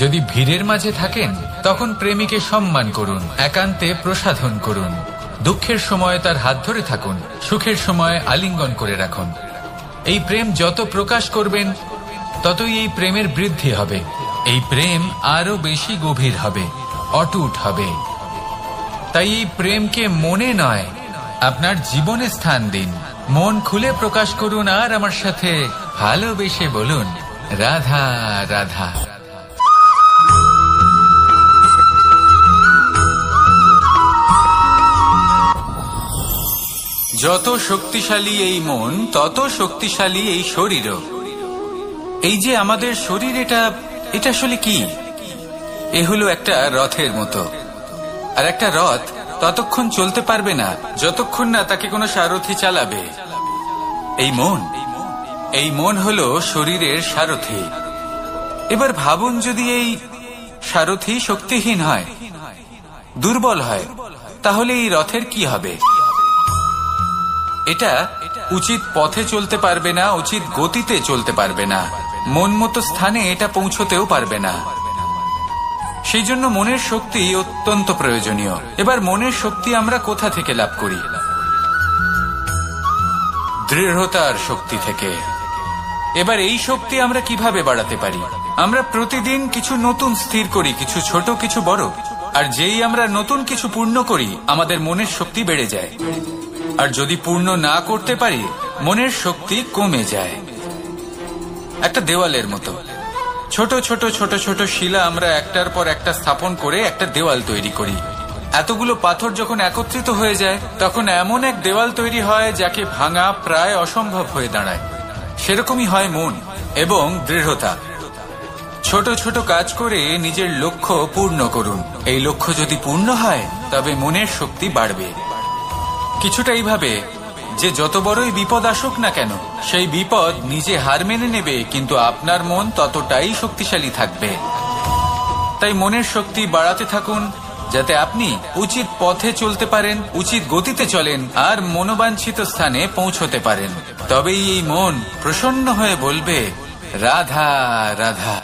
যদি ভিড়ের মাঝে থাকেন, তখন প্রেমীকে সম্মান করুন, একান্তে প্রসাধন করুন। দুঃখের সময় তার হাত ধরে থাকুন, সুখের সময় আলিঙ্গন করে রাখুন। এই প্রেম যত প্রকাশ করবেন, ততই এই প্রেমের বৃদ্ধি হবে। এই প্রেম আরো বেশি গভীর হবে, অটুট হবে। তাই এই প্রেমকে মনে নয়, আপনার জীবনে স্থান দিন। মন খুলে প্রকাশ করুন, আর আমার সাথে ভালোবেসে বলুন, রাধা রাধা। যত শক্তিশালী এই মন, তত শক্তিশালী এই শরীরও। এই যে আমাদের শরীর, এটা আসলে কি? এ হলো একটা রথের মতো। আর একটা রথ ততক্ষণ চলতে পারবে না যতক্ষণ না তাকে কোনো সারথি চালাবে। এই মন হলো শরীরের সারথি। এবার ভাবুন, যদি এই সারথি শক্তিহীন হয়, দুর্বল হয়, তাহলে এই রথের কি হবে? এটা উচিত পথে চলতে পারবে না, উচিত গতিতে চলতে পারবে না, মন মতো স্থানে এটা পৌঁছতেও পারবে না। সেই জন্য মনের শক্তি অত্যন্ত প্রয়োজনীয়। এবার মনের শক্তি আমরা কোথা থেকে লাভ করি? দৃঢ়তার শক্তি থেকে। এবার এই শক্তি আমরা কিভাবে বাড়াতে পারি? আমরা প্রতিদিন কিছু নতুন স্থির করি, কিছু ছোট, কিছু বড়। আর যেই আমরা নতুন কিছু পূর্ণ করি, আমাদের মনের শক্তি বেড়ে যায়। আর যদি পূর্ণ না করতে পারি, মনের শক্তি কমে যায়। একটা দেওয়ালের মতো ছোট ছোট ছোট ছোট শিলা আমরা একটার পর একটা স্থাপন করে একটা দেওয়াল তৈরি করি। এতগুলো পাথর যখন একত্রিত হয়ে যায়, তখন এমন এক দেওয়াল তৈরি হয় যাকে ভাঙা প্রায় অসম্ভব হয়ে দাঁড়ায়। সেরকমই হয় মন এবং দৃঢ়তা। ছোট ছোট কাজ করে নিজের লক্ষ্য পূর্ণ করুন। এই লক্ষ্য যদি পূর্ণ হয়, তবে মনের শক্তি বাড়বে। কিছুটা এইভাবে যে যত বড়ই বিপদ আসুক না কেন, সেই বিপদ নিজে হার মেনে নেবে, কিন্তু আপনার মন ততটাই শক্তিশালী থাকবে। তাই মনের শক্তি বাড়াতে থাকুন, যাতে আপনি উচিত পথে চলতে পারেন, উচিত গতিতে চলেন, আর মনোবাঞ্ছিত স্থানে পৌঁছতে পারেন। তবেই এই মন প্রসন্ন হয়ে বলবে, রাধা রাধা।